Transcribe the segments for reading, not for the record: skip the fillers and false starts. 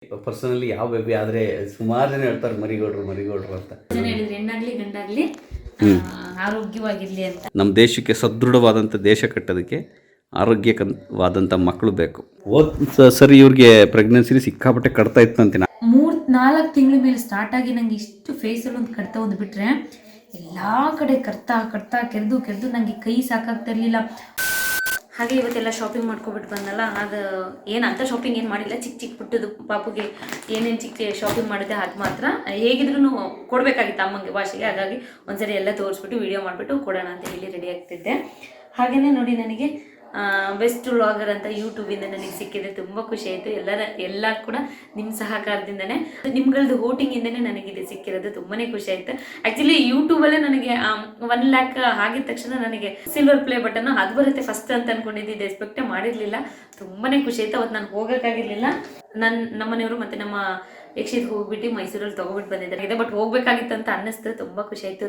Personally ಯಾವ baby ಆದರೆ ಸುಮಾರು ಜನ ಹೇಳ್ತಾರೆ ಮರಿಗೌಡ್ರು ಅಂತ. ಜನ ಹೇಳಿದ್ರು ಹೆಣ್ಣಾಗ್ಲಿ ಗಂಡಾಗ್ಲಿ ಆರೋಗ್ಯವಾಗಿರ್ಲಿ ಅಂತ. ನಮ್ಮ ದೇಶಕ್ಕೆ ಸದೃಢವಾದಂಥ ದೇಶ ಕಟ್ಟೋದಕ್ಕೆ ಆರೋಗ್ಯಕರವಾದಂಥ ಮಕ್ಕಳು ಬೇಕು. ಸರಿ ಇವ್ರಿಗೆ ಪ್ರೆಗ್ನೆನ್ಸಿ ಸಿಕ್ಕಾಪಟ್ಟೆ ಕಟ್ತಾ ಇತ್ತು ಅಂತೀನಿ. 3-4 ತಿಂಗಳ ಮೇಲೆ ಸ್ಟಾರ್ಟ್ ಆಗಿ ನಂಗೆ ಇಷ್ಟು ಫೇಸಲ್ಲಿ ಒಂದು ಕಡ್ತಾ ಒಂದು ಬಿಟ್ರೆ ಎಲ್ಲ ಕಡೆ ಕಡ್ತಾ ಕೆರೆದು ನನಗೆ ಕೈ ಸಾಕಾಗ್ತಾ ಇರಲಿಲ್ಲ. ಹಾಗೆ ಇವತ್ತೆಲ್ಲ ಶಾಪಿಂಗ್ ಮಾಡ್ಕೊಬಿಟ್ಟು ಬಂದಲ್ಲ, ಅದು ಏನಂತ ಶಾಪಿಂಗ್ ಏನು ಮಾಡಿಲ್ಲ, ಚಿಕ್ಕ ಪುಟ್ಟದು ಪಾಪುಗೆ ಏನೇನು ಚಿಕ್ಕ ಶಾಪಿಂಗ್ ಮಾಡಿದೆ ಅದು ಮಾತ್ರ ಹೇಗಿದ್ರು ಕೊಡಬೇಕಾಗಿತ್ತು ಅಮ್ಮಂಗೆ ವಾಶಿಗೆ. ಹಾಗಾಗಿ ಒಂದ್ಸರಿ ಎಲ್ಲ ತೋರಿಸ್ಬಿಟ್ಟು ವಿಡಿಯೋ ಮಾಡಿಬಿಟ್ಟು ಕೊಡೋಣ ಅಂತ ಹೇಳಿ ರೆಡಿ ಆಗ್ತಿದ್ದೆ. ಹಾಗೆಯೇ ನೋಡಿ ನನಗೆ ಬೆಸ್ಟ್ ವ್ಲಾಗರ್ ಅಂತ ಯೂಟ್ಯೂಬಿಂದ ನನಗೆ ಸಿಕ್ಕಿದೆ. ತುಂಬ ಖುಷಿ ಆಯಿತು. ಎಲ್ಲ ಕೂಡ ನಿಮ್ಮ ಸಹಕಾರದಿಂದನೇ, ನಿಮ್ಗಳದ್ದು ವೋಟಿಂಗಿಂದನೇ ನನಗಿದೆ ಸಿಕ್ಕಿರೋದು. ತುಂಬಾ ಖುಷಿ ಆಯಿತು. ಆ್ಯಕ್ಚುಲಿ ಯೂಟ್ಯೂಬಲ್ಲೇ ನನಗೆ 1 lakh ಆಗಿದ ತಕ್ಷಣ ನನಗೆ ಸಿಲ್ವರ್ ಪ್ಲೇ ಬಟನ್ ಅದು ಬರುತ್ತೆ ಫಸ್ಟ್ ಅಂತ ಅಂದ್ಕೊಂಡಿದ್ದೆ. ಎಕ್ಸ್ಪೆಕ್ಟೇ ಮಾಡಿರಲಿಲ್ಲ. ತುಂಬಾ ಖುಷಿ ಆಯಿತು. ಅವತ್ತು ನಾನು ಹೋಗೋಕ್ಕಾಗಿರಲಿಲ್ಲ. ನಮ್ಮನೆಯವರು ಮತ್ತು ನಮ್ಮ ಯಕ್ಷಿತ್ ಹೋಗ್ಬಿಟ್ಟು ಮೈಸೂರಲ್ಲಿ ತೊಗೊಬಿಟ್ಟು ಬಂದಿದ್ದಾರೆ. ಬಟ್ ಹೋಗ್ಬೇಕಾಗಿತ್ತು ಅಂತ ಅನ್ನಿಸ್ತು. ತುಂಬ ಖುಷಿ ಆಯಿತು.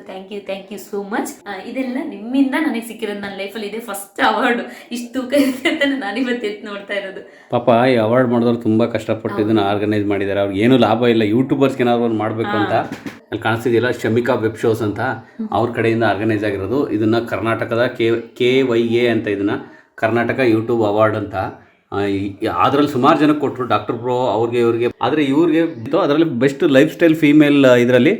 Thank you so much. ಇದೆಲ್ಲ ನಿಮ್ಮಿಂದ ನನಗೆ ಸಿಕ್ಕಿರೋದು. ನನ್ನ ಲೈಫಲ್ಲಿ ಇದೆ ಫಸ್ಟ್ ಅವಾರ್ಡು. ಇಷ್ಟು ತೂಕ ಇದೆ ಅಂತ ನಾನು ಇವತ್ತು ಎತ್ತು ನೋಡ್ತಾ ಇರೋದು. ಪಾಪ ಈ ಅವಾರ್ಡ್ ಮಾಡಿದವ್ರು ತುಂಬ ಕಷ್ಟಪಟ್ಟು ಇದನ್ನು ಆರ್ಗನೈಸ್ ಮಾಡಿದ್ದಾರೆ. ಅವ್ರಿಗೆ ಏನೂ ಲಾಭ ಇಲ್ಲ. ಯೂಟ್ಯೂಬರ್ಸ್ಗೆ ಏನಾದ್ರು ಒಂದು ಮಾಡಬೇಕು ಅಂತ ಅಲ್ಲಿ ಕಾಣಿಸ್ತಿದೆಯಲ್ಲ, ಶಮಿಕಾ ವೆಬ್ ಶೋಸ್ ಅಂತ ಅವ್ರ ಕಡೆಯಿಂದ ಆರ್ಗನೈಸ್ ಆಗಿರೋದು. ಇದನ್ನು ಕರ್ನಾಟಕದ KYA ಅಂತ, ಇದನ್ನು ಕರ್ನಾಟಕ ಯೂಟ್ಯೂಬ್ ಅವಾರ್ಡ್ ಅಂತ. ಅದರಲ್ಲಿ ಸುಮಾರು ಜನಕ್ಕೆ ಕೊಟ್ಟರು, ಡಾಕ್ಟರ್ ಬ್ರೋ ಇವ್ರಿಗೆ. ಆದರೆ ಇವ್ರಿಗೆ ಅದರಲ್ಲಿ ಬೆಸ್ಟ್ ಲೈಫ್ ಸ್ಟೈಲ್ ಫೀಮೇಲ್ ಇದರಲ್ಲಿ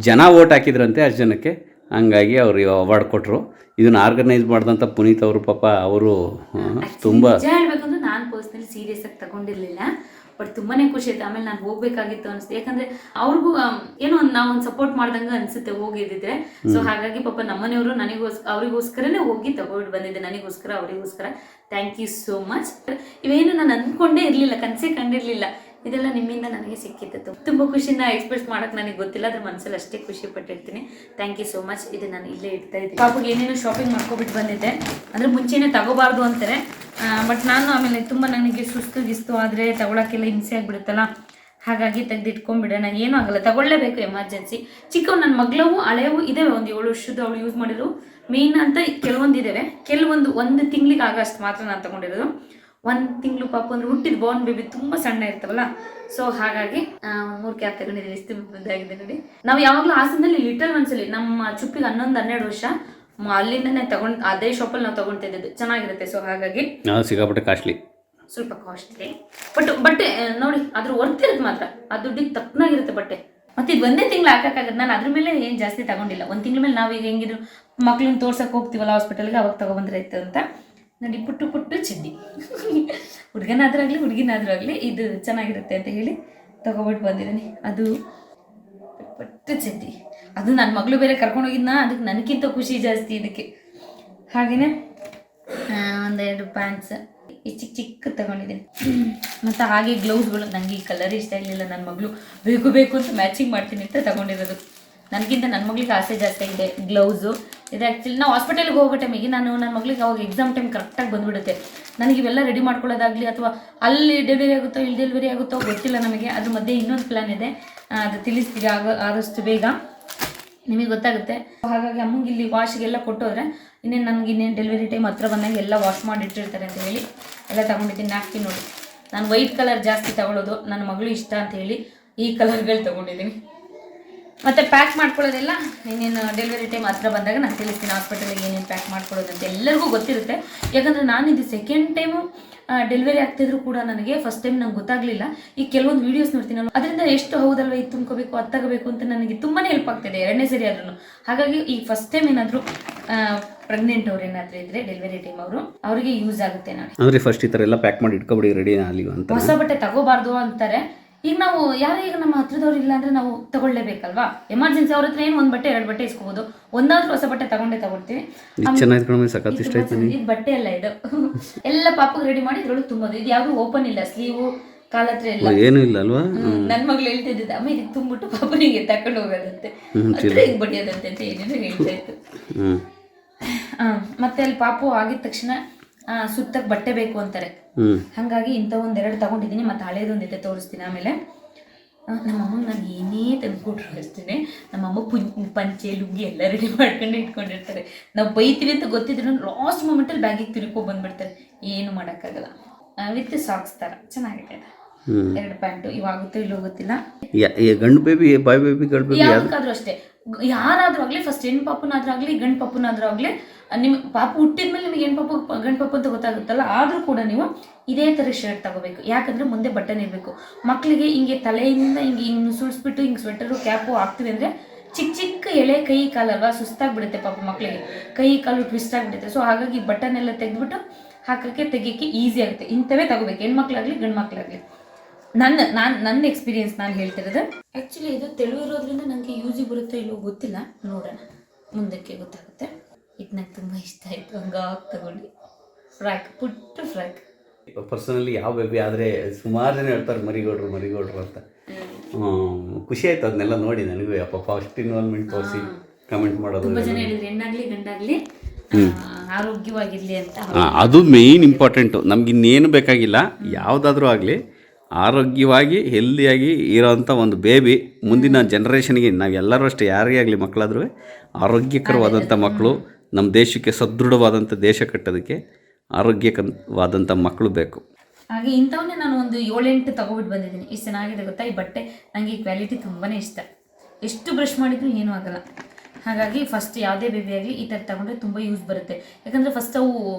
ಜನ ವೋಟ್ ಹಾಕಿದ್ರಂತೆ ಅಷ್ಟು ಜನಕ್ಕೆ. ಹಂಗಾಗಿ ಅವ್ರಿಗೆ ಅವಾರ್ಡ್ ಕೊಟ್ಟರು. ಇದನ್ನು ಆರ್ಗನೈಸ್ ಮಾಡಿದಂಥ ಪುನೀತ್ ಅವರು ಪಾಪ ಅವರು ತುಂಬ ಹೇಳ್ಬೇಕಂದ್ರೆ ನಾನು ಪರ್ಸ್ನಲಿ ಸೀರಿಯಸ್ ಆಗಿ ತಗೊಂಡಿರಲಿಲ್ಲ. ಬಟ್ ತುಂಬಾ ಖುಷಿ ಆಯ್ತು. ಆಮೇಲೆ ನಾನು ಹೋಗ್ಬೇಕಾಗಿತ್ತು ಅನಿಸ್ತು. ಯಾಕಂದರೆ ಅವ್ರಿಗೂ ಏನೋ ನಾವೊಂದು ಸಪೋರ್ಟ್ ಮಾಡ್ದಂಗೆ ಅನಿಸುತ್ತೆ ಹೋಗಿದ್ದಿದ್ರೆ. ಸೊ ಹಾಗಾಗಿ ಪಾಪ ನಮ್ಮನೆಯವರು ಅವರಿಗೋಸ್ಕರನೇ ಹೋಗಿ ತಗೊಂಡು ಬಂದಿದ್ದೆ. ನನಗೋಸ್ಕರ ಅವರಿಗೋಸ್ಕರ. Thank you so much. ಇವೇನು ನಾನು ಅಂದ್ಕೊಂಡೇ ಇರಲಿಲ್ಲ, ಕನಸೇ ಕಂಡಿರಲಿಲ್ಲ. ಇದೆಲ್ಲ ನಿಮ್ಮಿಂದ ನನಗೆ ಸಿಕ್ಕಿತ್ತು. ತುಂಬ ಖುಷಿನ ಎಕ್ಸ್ಪ್ರೆಸ್ ಮಾಡೋಕ್ಕೆ ನನಗೆ ಗೊತ್ತಿಲ್ಲ, ಅದ್ರ ಮನಸ್ಸಲ್ಲಿ ಅಷ್ಟೇ ಖುಷಿ ಪಟ್ಟಿರ್ತೀನಿ. Thank you so much. ಇದು ನಾನು ಇಲ್ಲೇ ಇಡ್ತಾ ಇದ್ದೀನಿ. ಪಾಪಗೆ ಏನೇನೋ ಶಾಪಿಂಗ್ ಮಾಡ್ಕೊಬಿಟ್ಟು ಬಂದಿದ್ದೆ. ಅಂದರೆ ಮುಂಚೆನೇ ತಗೋಬಾರ್ದು ಅಂತಾರೆ. ಬಟ್ ನಾನು ಆಮೇಲೆ ತುಂಬ ನನಗೆ ಸುಸ್ತು ಆದರೆ ತಗೊಳಕ್ಕೆಲ್ಲ ಹಿಂಸೆ ಆಗಿಬಿಡುತ್ತಲ್ಲ. ಹಾಗಾಗಿ ತೆಗೆದಿಟ್ಕೊಂಡ್ಬಿಡೋಣ, ಏನೂ ಆಗಲ್ಲ, ತಗೊಳ್ಳೇಬೇಕು ಎಮರ್ಜೆನ್ಸಿ. ಚಿಕ್ಕವು ನನ್ನ ಮಗಳವು ಹಳೆಯವು ಇದ್ದಾವೆ, ಒಂದು 7 ವರ್ಷದ ಅವಳು ಯೂಸ್ ಮಾಡಿದ್ರು ಮೇನ್ ಅಂತ ಕೆಲವೊಂದು ಇದ್ದಾವೆ. ಕೆಲವೊಂದು 1 ತಿಂಗಳಿಗೆ ಆಗಷ್ಟು ಮಾತ್ರ ನಾನು ತೊಗೊಂಡಿರೋದು. 1 ತಿಂಗಳು ಪಾಪ ಅಂದ್ರೆ ಹುಟ್ಟಿದ ಬೋರ್ನ್ ಬೇಬಿ ತುಂಬ ಸಣ್ಣ ಇರ್ತಾವಲ್ಲ. ಸೊ ಹಾಗಾಗಿ 3 ಕ್ಯಾಪ್ ತಗೊಂಡಿದ್ದೀವಿ. ಎಷ್ಟು ಮುದ್ದಾಗಿದೆ ನೋಡಿ. ನಾವು ಯಾವಾಗಲೂ ಹಾಸನದಲ್ಲಿ ಲಿಟಲ್ ಒಂದ್ಸಲಿ ನಮ್ಮ ಚುಪ್ಪಿಗೆ 11-12 ವರ್ಷ ಅಲ್ಲಿಂದನೇ ತಗೊಂಡು ಅದೇ ಶಾಪಲ್ಲಿ ನಾವು ತೊಗೊಳ್ತಿದ್ದು. ಚೆನ್ನಾಗಿರುತ್ತೆ. ಸೊ ಹಾಗಾಗಿ ಸಿಕ್ಕಾಪಟ್ಟೆ ಕಾಸ್ಟ್ಲಿ, ಸ್ವಲ್ಪ ಕಾಸ್ಟ್ಲಿ. ಬಟ್ಟೆ ನೋಡಿ ಅದ್ರ ವರ್ತ್ ಇರುತ್ತೆ ಮಾತ್ರ. ಆ ದುಡ್ಡಿಗೆ ತಕ್ಕನಾಗಿರುತ್ತೆ ಬಟ್ಟೆ. ಮತ್ತೆ ಇದು 1 ತಿಂಗಳು ಹಾಕೋಕ್ಕಾಗತ್ತೆ. ನಾನು ಅದ್ರ ಮೇಲೆ ಏನು ಜಾಸ್ತಿ ತಗೊಂಡಿಲ್ಲ. 1 ತಿಂಗಳ ಮೇಲೆ ನಾವೀಗ ಹೆಂಗಿದ್ರು ಮಕ್ಳನ್ನ ತೋರ್ಸಕ್ಕೆ ಹೋಗ್ತೀವಲ್ಲ ಹಾಸ್ಪಿಟಲ್ಗೆ, ಅವಾಗ ತಗೊಬಂದ್ರೆ ಆಯ್ತು ಅಂತ ನೋಡಿ. ಪುಟ್ಟು ಚಡ್ಡಿ ಹುಡುಗಿನಾದ್ರೂ ಆಗಲಿ ಇದು ಚೆನ್ನಾಗಿರುತ್ತೆ ಅಂತ ಹೇಳಿ ತಗೊಬಿಟ್ಟು ಬಂದಿದ್ದೀನಿ. ಅದು ಪುಟ್ಟು ಚಡ್ಡಿ. ಅದು ನನ್ನ ಮಗಳು ಬೇರೆ ಕರ್ಕೊಂಡೋಗಿದ್ನ, ಅದಕ್ಕೆ ನನಗಿಂತ ಖುಷಿ ಜಾಸ್ತಿ ಇದಕ್ಕೆ. ಹಾಗೆಯೇ 1-2 ಪ್ಯಾಂಟ್ಸ್ ಚಿಕ್ಕ ತಗೊಂಡಿದ್ದೀನಿ. ಮತ್ತು ಹಾಗೆ ಗ್ಲೌಸ್ಗಳು. ನನಗೆ ಈ ಕಲರ್ ಇಷ್ಟ ಇರಲಿಲ್ಲ. ನನ್ನ ಮಗಳು ಬೇಕು ಅಂತ ಮ್ಯಾಚಿಂಗ್ ಮಾಡ್ತೀನಿ ಅಂತ ತಗೊಂಡಿರೋದು. ನನಗಿಂತ ನನ್ನ ಮಗಳಿಗೆ ಆಸೆ ಜಾಸ್ತಿ ಇದೆ ಗ್ಲೌಸು. ಇದು ಆ್ಯಕ್ಚುಲಿ ನಾವು ಹಾಸ್ಪಿಟಲ್ಗೆ ಹೋಗೋ ಟೈಮಿಗೆ ನನ್ನ ಮಗಳಿಗೆ ಅವಾಗ ಎಕ್ಸಾಮ್ ಟೈಮ್ ಕರೆಕ್ಟಾಗಿ ಬಂದುಬಿಡುತ್ತೆ. ನನಗೆ ಇವೆಲ್ಲ ರೆಡಿ ಮಾಡ್ಕೊಳ್ಳೋದಾಗಲಿ ಅಥವಾ ಅಲ್ಲಿ ಡೆಲಿವರಿ ಆಗುತ್ತೋ ಇಲ್ಲಿ ಡೆಲಿವರಿ ಆಗುತ್ತೋ ಗೊತ್ತಿಲ್ಲ ನಮಗೆ. ಅದ್ರ ಮಧ್ಯೆ ಇನ್ನೊಂದು ಪ್ಲ್ಯಾನ್ ಇದೆ, ಅದು ತಿಳಿಸ್ತೀವಿ ಆದಷ್ಟು ಬೇಗ ನಿಮಗೆ ಗೊತ್ತಾಗುತ್ತೆ. ಹಾಗಾಗಿ ಅಮ್ಮಂಗೆ ಇಲ್ಲಿ ವಾಶ್ಗೆಲ್ಲ ಕೊಟ್ಟೋದ್ರೆ ಇನ್ನೇನು ಡೆಲಿವರಿ ಟೈಮ್ ಹತ್ರ ಬಂದಾಗ ಎಲ್ಲ ವಾಶ್ ಮಾಡಿ ಇಟ್ಟಿರ್ತಾರೆ ಅಂತ ಹೇಳಿ ಎಲ್ಲ ತೊಗೊಂಡಿದ್ದೀನಿ. ನ್ಯಾಪ್ಕಿನ್ ನೋಡಿ, ನಾನು ವೈಟ್ ಕಲರ್ ಜಾಸ್ತಿ ತೊಗೊಳ್ಳೋದು, ನನ್ನ ಮಗಳು ಇಷ್ಟ ಅಂತ ಹೇಳಿ ಈ ಕಲರ್ಗಳು ತೊಗೊಂಡಿದ್ದೀನಿ. ಮತ್ತು ಪ್ಯಾಕ್ ಮಾಡ್ಕೊಳ್ಳೋದೆಲ್ಲ ಇನ್ನೇನು ಡೆಲಿವರಿ ಟೈಮ್ ಹತ್ರ ಬಂದಾಗ ನಾನು ತಿಳಿಸ್ತೀನಿ ಹಾಸ್ಪಿಟಲಿಗೆ ಏನೇನು ಪ್ಯಾಕ್ ಮಾಡ್ಕೊಳ್ಳೋದು ಅಂತ. ಎಲ್ಲರಿಗೂ ಗೊತ್ತಿರುತ್ತೆ. ಯಾಕಂದರೆ ನಾನು ಇದು ಸೆಕೆಂಡ್ ಟೈಮು ಡೆಲಿವರಿ ಆಗ್ತಿದ್ರು ಕೂಡ ನನಗೆ ಫಸ್ಟ್ ಟೈಮ್ ನಂಗೆ ಗೊತ್ತಾಗಲಿಲ್ಲ. ಈಗ ಕೆಲವೊಂದು ವೀಡಿಯೋಸ್ ನೋಡ್ತೀನಲ್ಲ, ಅದರಿಂದ ಎಷ್ಟು ಹೌದಲ್ವ ಇದು ತುಂಬ್ಕೋಬೇಕು ಅದು ತಗೋಬೇಕು ಅಂತ ನನಗೆ ತುಂಬಾ ಹೆಲ್ಪ್ ಆಗ್ತಿದೆ 2ನೇ ಸರಿ ಆದ್ರೂ. ಹಾಗಾಗಿ ಈ ಫಸ್ಟ್ ಟೈಮ್ ಏನಾದರೂ ಪ್ರೆಗ್ನೆಂಟ್ ಅವ್ರು ಏನಾದರೂ ಇದ್ದರೆ ಡೆಲಿವರಿ ಟೈಮ್ ಅವರಿಗೆ ಯೂಸ್ ಆಗುತ್ತೆ. ನಾನು ಅಂದರೆ ಫಸ್ಟ್ ಈ ಥರ ಎಲ್ಲ ಪ್ಯಾಕ್ ಮಾಡಿ ಇಟ್ಕೊಬಿಡಿ ರೆಡಿ ಅಲ್ಲಿ ಅಂತ. ಹೊಸ ಬಟ್ಟೆ ತಗೋಬಾರ್ದು ಅಂತಾರೆ. ಈಗ ನಾವು ಈಗ ನಮ್ಮ ಹತ್ರದವ್ರು ಇಲ್ಲ ಅಂದರೆ ನಾವು ತಗೊಳ್ಳೇಬೇಕಲ್ವಾ. ಎಮರ್ಜೆನ್ಸಿ ಅವ್ರ ಹತ್ರ ಏನು 1 ಬಟ್ಟೆ 2 ಬಟ್ಟೆ ಇಸ್ಕೋಬೋದು. ಒಂದಾದ್ರೂ ಹೊಸ ಬಟ್ಟೆ ತಗೊಳ್ತೀವಿ. ಇದು ಬಟ್ಟೆ ಎಲ್ಲ ಇದು ಎಲ್ಲ ಪಾಪಗೆ ರೆಡಿ ಮಾಡಿ ಇದ್ರೊಳಗೆ ತುಂಬೋದು. ಇದು ಯಾವುದು ಓಪನ್ ಇಲ್ಲ, ಸ್ಲೀವು ಕಾಲ ಹತ್ರ ಎಲ್ಲ ಏನೂ ಇಲ್ಲ ಅಲ್ವಾ. ನನ್ನ ಮಗಳು ಹೇಳ್ತಿದ್ದೆ, ಅಮ್ಮ ಇದಕ್ಕೆ ತುಂಬಿಟ್ಟು ಪಾಪನಿಗೆ ತಕೊಂಡು ಹೋಗೋದಂತೆ, ಹಿಂಗೆ ಬಡಿಯೋದಂತೆ ಅಂತ ಏನೇನೋ ಹೇಳ್ತಾ ಇತ್ತು. ಮತ್ತೆ ಅಲ್ಲಿ ಪಾಪು ಆಗಿದ ತಕ್ಷಣ ಸುತ್ತಕ್ಕೆ ಬಟ್ಟೆ ಬೇಕು ಅಂತಾರೆ. ಹಾಗಾಗಿ ಇಂಥ 1-2 ತಗೊಂಡಿದ್ದೀನಿ. ಮತ್ತು ಹಳೇದೊಂದಿದೆ ತೋರಿಸ್ತೀನಿ ಆಮೇಲೆ. ನಮ್ಮಮ್ಮಗೆ ನಾನು ಏನೇ ತಂದುಕೊಟ್ರು ಅಷ್ಟೇ ನಮ್ಮಮ್ಮ ಪಂಚೆ ಲುಂಗಿ ಎಲ್ಲ ರೆಡಿ ಮಾಡ್ಕೊಂಡು ಇಟ್ಕೊಂಡಿರ್ತಾರೆ. ನಾವು ಬೈತೀವಿ ಅಂತ ಗೊತ್ತಿದ್ರು ಲಾಸ್ಟ್ ಮೂಮೆಂಟಲ್ಲಿ ಬ್ಯಾಗಿಗೆ ತಿರ್ಕೊ ಬಂದುಬಿಡ್ತಾರೆ. ಏನು ಮಾಡೋಕ್ಕಾಗಲ್ಲ. ವಿತ್ ಸಾಕ್ಸ್ ಥರ ಚೆನ್ನಾಗಿದೆ. 2 ಪ್ಯಾಂಟು. ಇವಾಗುತ್ತೋ ಇಲ್ಲೋ ಗೊತ್ತಿಲ್ಲ. ಗಂಡು ಬೇಬಿ ಬಾಯ್ ಬೇಬಿ ಗಂಡು ಬೇಬಿ ಯಾವ್ದಕ್ಕಾದ್ರೂ ಅಷ್ಟೇ, ಯಾರಾದ್ರೂ ಆಗ್ಲಿ, ಫಸ್ಟ್ ಹೆಣ್ಣು ಪಾಪುನಾದ್ರೂ ಆಗ್ಲಿ ಗಂಡು ಪಾಪುನಾದ್ರೂ ಆಗ್ಲಿ, ನಿಮ್ಮ ಪಾಪು ಹುಟ್ಟಿದ್ಮೇಲೆ ನಿಮಗೆ ಹೆಣ್ಣು ಪಾಪು ಗಂಡು ಪಾಪು ಅಂತ ಗೊತ್ತಾಗುತ್ತಲ್ಲ, ಆದ್ರೂ ಕೂಡ ನೀವು ಇದೇ ಥರ ಶರ್ಟ್ ತಗೋಬೇಕು. ಯಾಕಂದ್ರೆ ಮುಂದೆ ಬಟನ್ ಇರಬೇಕು. ಮಕ್ಕಳಿಗೆ ಹಿಂಗೆ ತಲೆಯಿಂದ ಹಿಂಗೆ ಸುಳಿಸ್ಬಿಟ್ಟು ಹಿಂಗೆ ಸ್ವೆಟರು ಕ್ಯಾಪು ಹಾಕ್ತೀವಿ ಅಂದರೆ ಚಿಕ್ಕ ಚಿಕ್ಕ ಎಳೆ ಕೈ ಕಾಲಲ್ವಾ, ಸುಸ್ತಾಗ್ಬಿಡುತ್ತೆ ಪಾಪ ಮಕ್ಕಳಿಗೆ, ಕೈ ಕಾಲು ಟ್ವಿಸ್ಟ್ ಆಗಿಬಿಡುತ್ತೆ. ಸೊ ಹಾಗಾಗಿ ಬಟನ್ ಎಲ್ಲ ತೆಗೆದ್ಬಿಟ್ಟು ತೆಗಿಯೋಕ್ಕೆ ಈಸಿ ಆಗುತ್ತೆ. ಇಂಥವೇ ತಗೋಬೇಕು, ಹೆಣ್ಮಕ್ಳಾಗಲಿ ಗಂಡು ಮಕ್ಕಳಾಗಲಿ. ನನ್ನ ಎಕ್ಸ್ಪೀರಿಯನ್ಸ್ ನಾನು ಹೇಳ್ತಿರೋದು. ಆ್ಯಕ್ಚುಲಿ ಇದು ತೆಳು ಇರೋದ್ರಿಂದ ನನಗೆ ಯೂಸಿಗೆ ಬರುತ್ತೋ ಇಲ್ಲೋ ಗೊತ್ತಿಲ್ಲ, ನೋಡೋಣ ಮುಂದಕ್ಕೆ ಗೊತ್ತಾಗುತ್ತೆ. ಇದು ನಂಗೆ ತುಂಬ ಇಷ್ಟ ಆಯಿತು, ಹಂಗಾಗಿ ತಗೊಂಡು ಫ್ರಾಕ್, ಪುಟ್ಟ ಫ್ರಾಕ್. ಪರ್ಸನಲಿ ಯಾವ ಬೇಬಿ ಆದರೆ ಸುಮಾರು ಜನ ಹೇಳ್ತಾರೆ ಮರಿಗೌಡ್ರು ಅಂತ. ಖುಷಿ ಆಯ್ತು ಅದನ್ನೆಲ್ಲ ನೋಡಿ ನನಗೂ. ಪಾಪ ಅಷ್ಟು ಇನ್ವಾಲ್ವ್ಮೆಂಟ್ ತೋರಿಸಿ ಕಮೆಂಟ್ ಮಾಡೋದು. ತುಂಬ ಜನ ಹೇಳಿದ್ರು ಹೆಣ್ಣಾಗಲಿ ಗಂಡಾಗಲಿ ಆರೋಗ್ಯವಾಗಿರಲಿ ಅಂತ. ಅದು ಮೇಯ್ನ್ ಇಂಪಾರ್ಟೆಂಟು. ನಮ್ಗೆ ಇನ್ನೇನು ಬೇಕಾಗಿಲ್ಲ, ಯಾವುದಾದ್ರೂ ಆಗಲಿ ಆರೋಗ್ಯವಾಗಿ ಹೆಲ್ದಿಯಾಗಿ ಇರೋವಂಥ ಒಂದು ಬೇಬಿ ಮುಂದಿನ ಜನ್ರೇಷನ್ಗೆ, ನಾವೆಲ್ಲರೂ ಅಷ್ಟೇ, ಯಾರಿಗೇ ಆಗಲಿ ಮಕ್ಕಳಾದ್ರೂ ಆರೋಗ್ಯಕರವಾದಂಥ ಮಕ್ಕಳು, ನಮ್ಮ ದೇಶಕ್ಕೆ ಸದೃಢವಾದಂಥ ದೇಶ ಕಟ್ಟೋದಕ್ಕೆ ಆರೋಗ್ಯಕರವಾದಂಥ ಮಕ್ಕಳು ಬೇಕು. ಹಾಗೆ ಇಂಥವನ್ನೇ ನಾನು ಒಂದು 7-8 ತಗೊಬಿಟ್ಟು ಬಂದಿದ್ದೀನಿ. ಇಷ್ಟು ಚೆನ್ನಾಗಿದೆ ಗೊತ್ತಾ ಈ ಬಟ್ಟೆ. ನನಗೆ ಈ ಕ್ವಾಲಿಟಿ ತುಂಬಾ ಇಷ್ಟ. ಎಷ್ಟು ಬ್ರಷ್ ಮಾಡಿದ್ರು ಏನೂ ಆಗಲ್ಲ. ಹಾಗಾಗಿ ಫಸ್ಟ್ ಯಾವುದೇ ಬೇಬಿ ಆಗಲಿ ಈ ಥರ ತಗೊಂಡ್ರೆ ತುಂಬ ಯೂಸ್ ಬರುತ್ತೆ. ಯಾಕಂದರೆ ಫಸ್ಟ್ ಅವು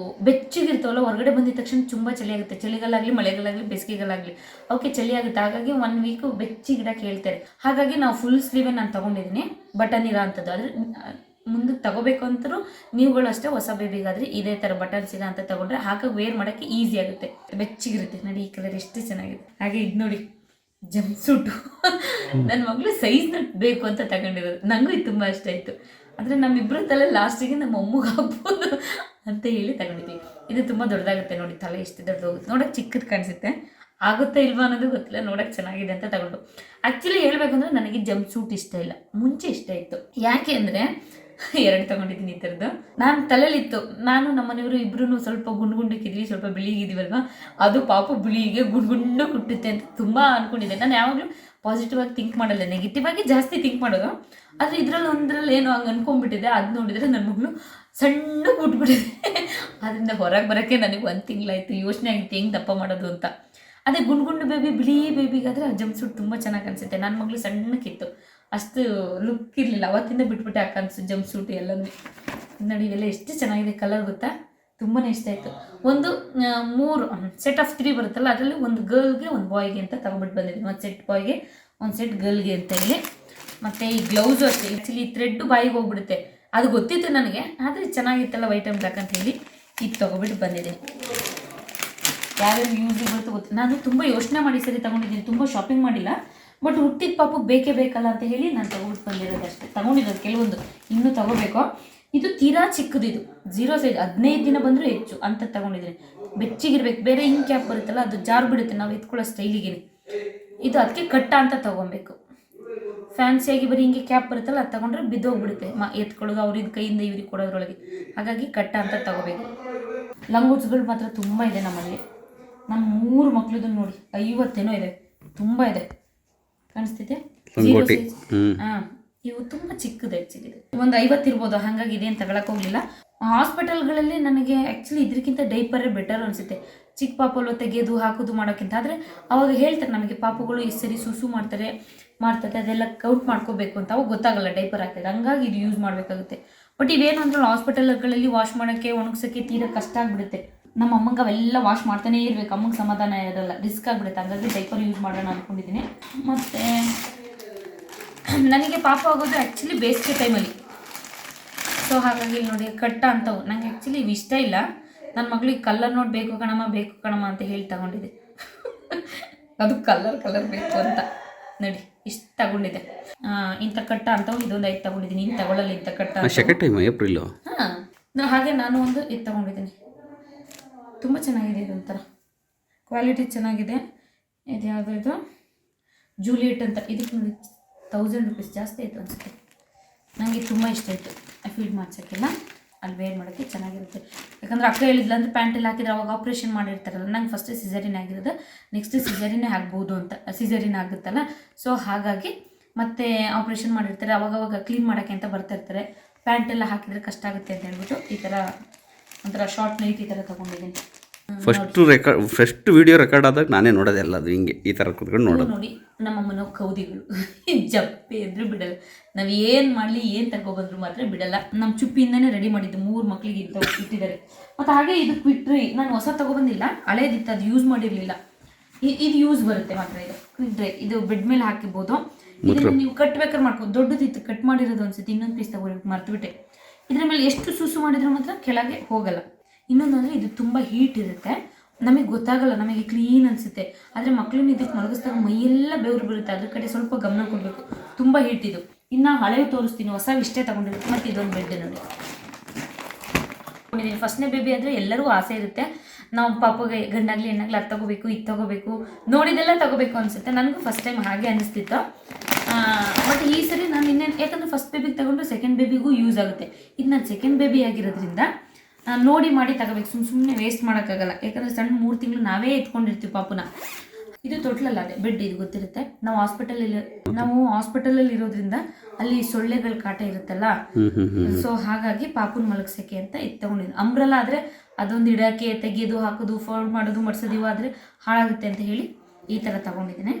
ಬೆಚ್ಚಗಿರ್ತಾವಲ್ಲ, ಹೊರಗಡೆ ಬಂದಿದ ತಕ್ಷಣ ತುಂಬ ಚಳಿ ಆಗುತ್ತೆ. ಚಳಿಗಾಲಾಗಲಿ ಮಳೆಗಾಲಾಗಲಿ ಬೇಸಿಗೆಗಾಲಾಗಲಿ ಅವಕ್ಕೆ ಚಳಿ ಆಗುತ್ತೆ. ಹಾಗಾಗಿ 1 ವೀಕು ಬೆಚ್ಚಿಗಿಡಕ್ಕೆ ಹೇಳ್ತಾರೆ. ಹಾಗಾಗಿ ನಾವು ಫುಲ್ ಸ್ಲೀವೇ ನಾನು ತೊಗೊಂಡಿದ್ದೀನಿ, ಬಟನ್ ಇರೋ ಅಂಥದ್ದು. ಆದರೆ ಮುಂದಕ್ಕೆ ತಗೋಬೇಕು ಅಂತರೂ ನೀವುಗಳು ಅಷ್ಟೇ, ಹೊಸ ಬೇಬಿಗಾದರೆ ಇದೇ ಥರ ಬಟನ್ಸ್ ಇರೋ ಅಂತ ತೊಗೊಂಡ್ರೆ ಹಾಗಾಗಿ ವೇರ್ ಮಾಡೋಕ್ಕೆ ಈಸಿ ಆಗುತ್ತೆ, ಬೆಚ್ಚಿಗಿರುತ್ತೆ. ನೋಡಿ ಈ ಕಲರ್ ಎಷ್ಟು ಚೆನ್ನಾಗಿದೆ. ಹಾಗೆ ಇದು ನೋಡಿ ಜಂಪ್ ಸೂಟು, ನನ್ನ ಮಗಳು ಸೈಜ್ನ ಬೇಕು ಅಂತ ತಗೊಂಡಿರೋದು. ನನಗೂ ಇದು ತುಂಬ ಇಷ್ಟ ಆಯಿತು. ಅಂದರೆ ನಮ್ಮಿಬ್ಬರ ತಲೆ ಲಾಸ್ಟಿಗೆ ನಮ್ಮ ಅಮ್ಮಗೆ ಆಗ್ಬೋದು ಅಂತ ಹೇಳಿ ತಗೊಂಡಿದ್ವಿ. ಇದು ತುಂಬ ದೊಡ್ಡದಾಗುತ್ತೆ ನೋಡಿ, ತಲೆ ಎಷ್ಟು ದೊಡ್ಡದಾಗುತ್ತೆ, ನೋಡೋಕೆ ಚಿಕ್ಕದು ಕಾಣಿಸುತ್ತೆ. ಆಗುತ್ತಾ ಇಲ್ವಾ ಅನ್ನೋದು ಗೊತ್ತಿಲ್ಲ, ನೋಡೋಕೆ ಚೆನ್ನಾಗಿದೆ ಅಂತ ತಗೊಂಡು. ಆ್ಯಕ್ಚುಲಿ ಹೇಳ್ಬೇಕಂದ್ರೆ ನನಗೆ ಜಂಪ್ ಸೂಟ್ ಇಷ್ಟ ಇಲ್ಲ, ಮುಂಚೆ ಇಷ್ಟ ಇತ್ತು. ಯಾಕೆ ಅಂದರೆ 2 ತಗೊಂಡಿದ್ದೀನಿ ಈ ಥರದ್ದು. ನಾನು ತಲೆಯಲ್ಲಿತ್ತು, ನಾನು ನಮ್ಮ ಮನೆಯವರು ಇಬ್ಬರೂ ಸ್ವಲ್ಪ ಗುಂಡ್ಗುಂಡಕ್ಕಿದ್ವಿ, ಸ್ವಲ್ಪ ಬಿಳಿಗಿದ್ದೀವಲ್ವ, ಅದು ಪಾಪು ಬಿಳಿಗೆ ಗುಂಡು ಹುಟ್ಟುತ್ತೆ ಅಂತ ತುಂಬ ಅಂದ್ಕೊಂಡಿದ್ದೆ. ನಾನು ಯಾವಾಗಲೂ ಪಾಸಿಟಿವ್ ಆಗಿ ಥಿಂಕ್ ಮಾಡಲ್ಲ, ನೆಗೆಟಿವ್ ಆಗಿ ಜಾಸ್ತಿ ಥಿಂಕ್ ಮಾಡೋದು. ಆದರೆ ಒಂದರಲ್ಲಿ ಏನೋ ಹಂಗೆ ಅಂದ್ಕೊಂಡ್ಬಿಟ್ಟಿದೆ. ಅದು ನೋಡಿದರೆ ನನ್ನ ಮಗಳು ಸಣ್ಣ ಹುಟ್ಬಿಟ್ಟಿದೆ. ಅದರಿಂದ ಹೊರಗೆ ಬರೋಕ್ಕೆ ನನಗೆ 1 ತಿಂಗಳಾಯಿತು. ಯೋಚನೆ ಆಗಿತ್ತು ಹೆಂಗೆ ದಪ್ಪ ಮಾಡೋದು ಅಂತ. ಅದೇ ಗುಂಡು ಬೇಬಿ, ಬಿಳಿ ಬೇಬಿಗಾದರೆ ಆ ಜಂಪ್ ಸೂಟ್ ತುಂಬ ಚೆನ್ನಾಗಿ ಅನಿಸುತ್ತೆ. ನನ್ನ ಮಗಳು ಸಣ್ಣಕ್ಕಿತ್ತು, ಅಷ್ಟು ಲುಕ್ ಇರಲಿಲ್ಲ. ಅವತ್ತಿಂದ ಬಿಟ್ಬಿಟ್ಟೆ ಅನ್ಸು ಜಂಪ್ ಸೂಟ್ ಎಲ್ಲನೂ. ನೋಡಿ ಇವೆಲ್ಲ ಎಷ್ಟು ಚೆನ್ನಾಗಿದೆ ಕಲರ್ ಗೊತ್ತಾ, ತುಂಬಾ ಇಷ್ಟ ಆಯಿತು. ಒಂದು 3 ಸೆಟ್ ಆಫ್ 3 ಬರುತ್ತಲ್ಲ, ಅದರಲ್ಲಿ ಒಂದು ಗರ್ಲ್ಗೆ ಒಂದು ಬಾಯ್ಗೆ ಅಂತ ತಗೊಂಡ್ಬಿಟ್ಟು ಬಂದಿದ್ದೀನಿ. ಒಂದು ಸೆಟ್ ಬಾಯ್ಗೆ, ಒಂದು ಸೆಟ್ ಗರ್ಲ್ಗೆ ಅಂತ ಹೇಳಿ. ಮತ್ತು ಈ ಗ್ಲೌಸು ಅಷ್ಟೇ. ಆ್ಯಕ್ಚುಲಿ ಈ ಥ್ರೆಡ್ ಬಾಯಿಗೆ ಹೋಗ್ಬಿಡುತ್ತೆ, ಅದು ಗೊತ್ತಿತ್ತು ನನಗೆ. ಆದರೆ ಚೆನ್ನಾಗಿತ್ತಲ್ಲ ವೈಟ್ ಆ್ಯಂಡ್ ಬ್ಲ್ಯಾಕ್ ಅಂತ ಹೇಳಿ ಇದು ತೊಗೊಬಿಟ್ಟು ಬಂದಿದ್ದೀನಿ. ಯಾವ್ಯಾವ ಯೂಸಿಗೆ ಬರುತ್ತೆ ಗೊತ್ತಿಲ್ಲ. ನಾನು ತುಂಬ ಯೋಚನೆ ಮಾಡಿ ಸರಿ ತೊಗೊಂಡಿದ್ದೀನಿ, ತುಂಬ ಶಾಪಿಂಗ್ ಮಾಡಿಲ್ಲ. ಬಟ್ ಹುಟ್ಟಿದ ಪಾಪು ಬೇಕೇ ಬೇಕಲ್ಲ ಅಂತ ಹೇಳಿ ನಾನು ತೊಗೊಬಿಟ್ಟು ಬಂದಿರೋದು ಅಷ್ಟೇ. ತೊಗೊಂಡಿರೋದು ಕೆಲವೊಂದು ಇನ್ನೂ ತೊಗೋಬೇಕು. ಇದು ತೀರಾ ಚಿಕ್ಕದು, ಇದು 0 ಸೈಜ್, 15 ದಿನ ಬಂದರೂ ಹೆಚ್ಚು ಅಂತ ತೊಗೊಂಡಿದ್ದೀನಿ. ಬೆಚ್ಚಿಗಿರ್ಬೇಕು. ಬೇರೆ ಹಿಂಗೆ ಕ್ಯಾಪ್ ಬರುತ್ತಲ್ಲ, ಅದು ಜಾರು ಬಿಡುತ್ತೆ ನಾವು ಎತ್ಕೊಳ್ಳೋ ಸ್ಟೈಲಿಗೆ. ಇದು ಅದಕ್ಕೆ ಕಟ್ಟ ಅಂತ ತೊಗೊಬೇಕು. ಫ್ಯಾನ್ಸಿಯಾಗಿ ಬರೀ ಹಿಂಗೆ ಕ್ಯಾಪ್ ಬರುತ್ತಲ್ಲ, ಅದು ತೊಗೊಂಡ್ರೆ ಬಿದ್ದೋಗ್ಬಿಡುತ್ತೆ ಎತ್ಕೊಳ್ಳೋದು, ಅವ್ರಿಗೆ ಕೈಯಿಂದ ಇವ್ರಿಗೆ ಕೊಡೋದ್ರೊಳಗೆ. ಹಾಗಾಗಿ ಕಟ್ಟ ಅಂತ ತೊಗೋಬೇಕು. ಲಂಗೋಟ್ಸ್ಗಳು ಮಾತ್ರ ತುಂಬ ಇದೆ ನಮ್ಮಲ್ಲಿ. ನಮ್ಮ 3 ಮಕ್ಳದ್ದು ನೋಡಿ 50 ಏನೋ ಇದೆ, ತುಂಬ ಇದೆ ಕಾಣಿಸ್ತಿದೆ. ಇವು ತುಂಬ ಚಿಕ್ಕದು, ಆ್ಯಕ್ಚುಲಿ ಒಂದು 50 ಇರ್ಬೋದು. ಹಾಗಾಗಿ ಇದೇನು ತಗೊಳಕ್ಕೆ ಹೋಗಲಿಲ್ಲ. ಹಾಸ್ಪಿಟಲ್ಗಳಲ್ಲಿ ನನಗೆ ಆ್ಯಕ್ಚುಲಿ ಇದಕ್ಕಿಂತ ಡೈಪರೇ ಬೆಟರ್ ಅನಿಸುತ್ತೆ. ಚಿಕ್ಕ ಪಾಪಲ್ವ ತೆಗೆಯೋದು ಹಾಕೋದು ಮಾಡೋಕ್ಕಿಂತ. ಆದರೆ ಅವಾಗ ಹೇಳ್ತಾರೆ ನಮಗೆ ಪಾಪುಗಳು ಎಷ್ಟು ಸರಿ ಸುಸು ಮಾಡ್ತಾರೆ ಅದೆಲ್ಲ ಕೌಂಟ್ ಮಾಡ್ಕೋಬೇಕು ಅಂತ. ಅವಾಗ ಗೊತ್ತಾಗಲ್ಲ ಡೈಪರ್ ಹಾಕಿದ್ರೆ, ಹಂಗಾಗಿ ಇದು ಯೂಸ್ ಮಾಡಬೇಕಾಗುತ್ತೆ. ಬಟ್ ಇವೇನು ಅಂದ್ರೆ ಹಾಸ್ಪಿಟಲ್ಗಳಲ್ಲಿ ವಾಶ್ ಮಾಡೋಕ್ಕೆ ಒಣಗ್ಸೋಕ್ಕೆ ತೀರಾ ಕಷ್ಟ ಆಗಿಬಿಡುತ್ತೆ. ನಮ್ಮ ಅಮ್ಮಂಗೆ ಅವೆಲ್ಲ ವಾಶ್ ಮಾಡ್ತಾನೇ ಇರಬೇಕು, ಅಮ್ಮಂಗೆ ಸಮಾಧಾನ ಇರಲ್ಲ, ರಿಸ್ಕ್ ಆಗಿಬಿಡುತ್ತೆ. ಹಂಗಾಗಿ ಡೈಪರ್ ಯೂಸ್ ಮಾಡೋಣ ಅಂದ್ಕೊಂಡಿದ್ದೀನಿ. ಮತ್ತು ನನಗೆ ಪಾಪ ಆಗೋದು ಆ್ಯಕ್ಚುಲಿ ಬೇಸಿಗೆ ಟೈಮಲ್ಲಿ. ಸೊ ಹಾಗಾಗಿ ನೋಡಿ ಕಟ್ಟ ಅಂತವು ನಂಗೆ ಆ್ಯಕ್ಚುಲಿ ಇವು ಇಷ್ಟ ಇಲ್ಲ. ನನ್ನ ಮಗಳಿಗೆ ಕಲರ್ ನೋಡಿ ಬೇಕು ಕಣಮ್ಮ ಅಂತ ಹೇಳಿ ತಗೊಂಡಿದ್ದೆ. ಅದು ಕಲರ್ ಬೇಕು ಅಂತ ನೋಡಿ ಇಷ್ಟು ತಗೊಂಡಿದ್ದೆ. ಇಂಥ ಕಟ್ಟ ಅಂತವು ಇದೊಂದು 5 ತಗೊಂಡಿದ್ದೀನಿ. ಇನ್ನು ತಗೊಳ್ಳಲ್ಲ ಇಂಥ ಕಟ್ಟ. ಏಪ್ರಿಲ್. ಹಾಗೆ ನಾನು ಒಂದು ಇದು ತಗೊಂಡಿದ್ದೀನಿ. ತುಂಬ ಚೆನ್ನಾಗಿದೆ, ಇದೊಂಥರ ಕ್ವಾಲಿಟಿ ಚೆನ್ನಾಗಿದೆ. ಇದು ಯಾವುದೋ ಇದು ಜೂಲಿಯಟ್ ಅಂತ. ಇದಕ್ಕೆ ನೋಡಿ 1000 ರೂಪೀಸ್ ಜಾಸ್ತಿ ಆಯಿತು ಅನಿಸುತ್ತೆ. ನನಗೆ ತುಂಬ ಇಷ್ಟ ಆಯಿತು. ಫೀಡ್ ಮಾಡ್ಸೋಕ್ಕೆಲ್ಲ ಅಲ್ಲಿ ವೇರ್ ಮಾಡೋಕ್ಕೆ ಚೆನ್ನಾಗಿರುತ್ತೆ. ಯಾಕಂದರೆ ಅಕ್ಕ ಹೇಳಿದ್ಲ ಅಂದರೆ ಪ್ಯಾಂಟೆಲ್ಲ ಹಾಕಿದ್ರೆ ಅವಾಗ ಆಪ್ರೇಷನ್ ಮಾಡಿರ್ತಾರಲ್ಲ. ನಂಗೆ ಫಸ್ಟ್ ಸಿಸರಿನ್ ಆಗಿರೋದು, ನೆಕ್ಸ್ಟ್ ಸಿಸರಿನೇ ಆಗ್ಬೋದು ಅಂತ. ಸಿಸರಿನ್ ಆಗುತ್ತಲ್ಲ, ಸೊ ಹಾಗಾಗಿ ಮತ್ತೆ ಆಪ್ರೇಷನ್ ಮಾಡಿರ್ತಾರೆ, ಅವಾಗವಾಗ ಕ್ಲೀನ್ ಮಾಡೋಕ್ಕೆ ಅಂತ ಬರ್ತಾಯಿರ್ತಾರೆ. ಪ್ಯಾಂಟೆಲ್ಲ ಹಾಕಿದರೆ ಕಷ್ಟ ಆಗುತ್ತೆ ಅಂತ ಹೇಳ್ಬಿಟ್ಟು ಈ ಥರ ಒಂಥರ ಶಾರ್ಟ್ ನೈಟ್ ಈ ಥರ ತೊಗೊಂಡಿದ್ದೀನಿ. ಫಸ್ಟ್ ವಿಡಿಯೋ ರೆಕಾರ್ಡ್ ಆದಾಗ ನಾನೇ ನೋಡೋದೆ ಎಲ್ಲ ಅದು ಹಿಂಗೆ ಈ ಥರ ಕುತ್ಕೊಂಡು ನೋಡೋದು. ನೋಡಿ ನಮ್ಮಮ್ಮನ ಕೌದಿಗಳು ಜಪ್ಪೆ ಎದ್ರು ಬಿಡಲ್ಲ. ನಾವು ಏನು ಮಾಡಲಿ ಏನು ತಗೊಬಂದ್ರು ಮಾತ್ರ ಬಿಡಲ್ಲ. ನಮ್ಮ ಚುಪ್ಪಿಯಿಂದನೇ ರೆಡಿ ಮಾಡಿದ್ದು 3 ಮಕ್ಳಿಗೆ ಇಟ್ಟಿದ್ದಾರೆ. ಮತ್ತು ಹಾಗೆ ಇದಕ್ಕೆ ಬಿಟ್ಟರೆ ನಾನು ಹೊಸ ತಗೊಬಂದಿಲ್ಲ, ಹಳೇದಿತ್ತು, ಅದು ಯೂಸ್ ಮಾಡಿರಲಿಲ್ಲ. ಇದು ಯೂಸ್ ಬರುತ್ತೆ ಮಾತ್ರ. ಇದು ಕ್ವಿಟ್ರೆ, ಇದು ಬೆಡ್ ಮೇಲೆ ಹಾಕಿರ್ಬೋದು. ಇದನ್ನು ನೀವು ಕಟ್ಬೇಕಾದ್ರೆ ಮಾಡ್ಕೊಂಡು ದೊಡ್ಡದಿತ್ತು, ಕಟ್ ಮಾಡಿರೋದು ಅನ್ಸುತ್ತೆ. ಇನ್ನೊಂದು ಪೀಸ್ ತಗೋಬೇಕು, ಮರ್ತುಬಿಟ್ಟೆ. ಇದ್ರ ಮೇಲೆ ಎಷ್ಟು ಸುಸು ಮಾಡಿದ್ರು ಮಾತ್ರ ಕೆಳಗೆ ಹೋಗಲ್ಲ. ಇನ್ನೊಂದು ಅಂದರೆ ಇದು ತುಂಬ ಹೀಟ್ ಇರುತ್ತೆ, ನಮಗೆ ಗೊತ್ತಾಗಲ್ಲ, ನಮಗೆ ಕ್ಲೀನ್ ಅನಿಸುತ್ತೆ. ಆದರೆ ಮಕ್ಕಳನ್ನ ಇದಕ್ಕೆ ಮಲಗಿಸಿದಾಗ ಮೈಯೆಲ್ಲ ಬೆವರು ಬರುತ್ತೆ, ಅದ್ರ ಕಡೆ ಸ್ವಲ್ಪ ಗಮನ ಕೊಡಬೇಕು. ತುಂಬ ಹೀಟ್ ಇದು. ಇನ್ನು ಹಳೆಯ ತೋರಿಸ್ತೀನಿ, ಹೊಸ ಇಷ್ಟೇ ತೊಗೊಂಡಿರುತ್ತೆ. ಮತ್ತು ಇದೊಂದು ಬೆಡ್ ನೋಡಿ, ಫಸ್ಟ್ನೇ ಬೇಬಿ ಆದರೆ ಎಲ್ಲರಿಗೂ ಆಸೆ ಇರುತ್ತೆ, ನಾವು ಪಾಪಗೆ ಗಂಡಾಗಲಿ ಹೆಣ್ಣಾಗಲಿ ಅದು ತಗೋಬೇಕು, ಇದು ತಗೋಬೇಕು, ನೋಡಿದೆಲ್ಲ ತಗೋಬೇಕು ಅನಿಸುತ್ತೆ. ನನಗೂ ಫಸ್ಟ್ ಟೈಮ್ ಹಾಗೆ ಅನಿಸ್ತಿತ್ತು. ಬಟ್ ಈ ಸರಿ ನಾನು ಇನ್ನೇನು, ಯಾಕಂದರೆ ಫಸ್ಟ್ ಬೇಬಿಗೆ ತಗೊಂಡ್ರೆ ಸೆಕೆಂಡ್ ಬೇಬಿಗೂ ಯೂಸ್ ಆಗುತ್ತೆ. ಇದು ನಾನು ಸೆಕೆಂಡ್ ಬೇಬಿ ಆಗಿರೋದ್ರಿಂದ ನೋಡಿ ಮಾಡಿ ತಗೋಬೇಕು, ಸುಮ್ಮನೆ ವೇಸ್ಟ್ ಮಾಡೋಕ್ಕಾಗಲ್ಲ. ಯಾಕಂದರೆ ಸಣ್ಣ 3 ತಿಂಗಳು ನಾವೇ ಎತ್ಕೊಂಡಿರ್ತೀವಿ ಪಾಪುನ. ಇದು ತೊಟ್ಲಲ್ಲ, ಅದೇ ಬೆಡ್, ಇದು ಗೊತ್ತಿರುತ್ತೆ. ನಾವು ಹಾಸ್ಪಿಟಲಲ್ಲಿ ಇರೋದ್ರಿಂದ ಅಲ್ಲಿ ಸೊಳ್ಳೆಗಳ ಕಾಟ ಇರುತ್ತಲ್ಲ, ಸೊ ಹಾಗಾಗಿ ಪಾಪುನ ಮಲಗಿಸೋಕ್ಕೆ ಅಂತ ಇದು ತಗೊಂಡಿದ್ದು. ಅಂಬ್ರಲ್ಲ ಆದರೆ ಅದೊಂದು ಇಡೋಕ್ಕೆ, ತೆಗೆಯೋದು, ಹಾಕೋದು, ಫೋಲ್ಡ್ ಮಾಡೋದು, ಮಡ್ಸೋದು ಆದರೆ ಹಾಳಾಗುತ್ತೆ ಅಂತ ಹೇಳಿ ಈ ಥರ ತಗೊಂಡಿದ್ದೀನಿ.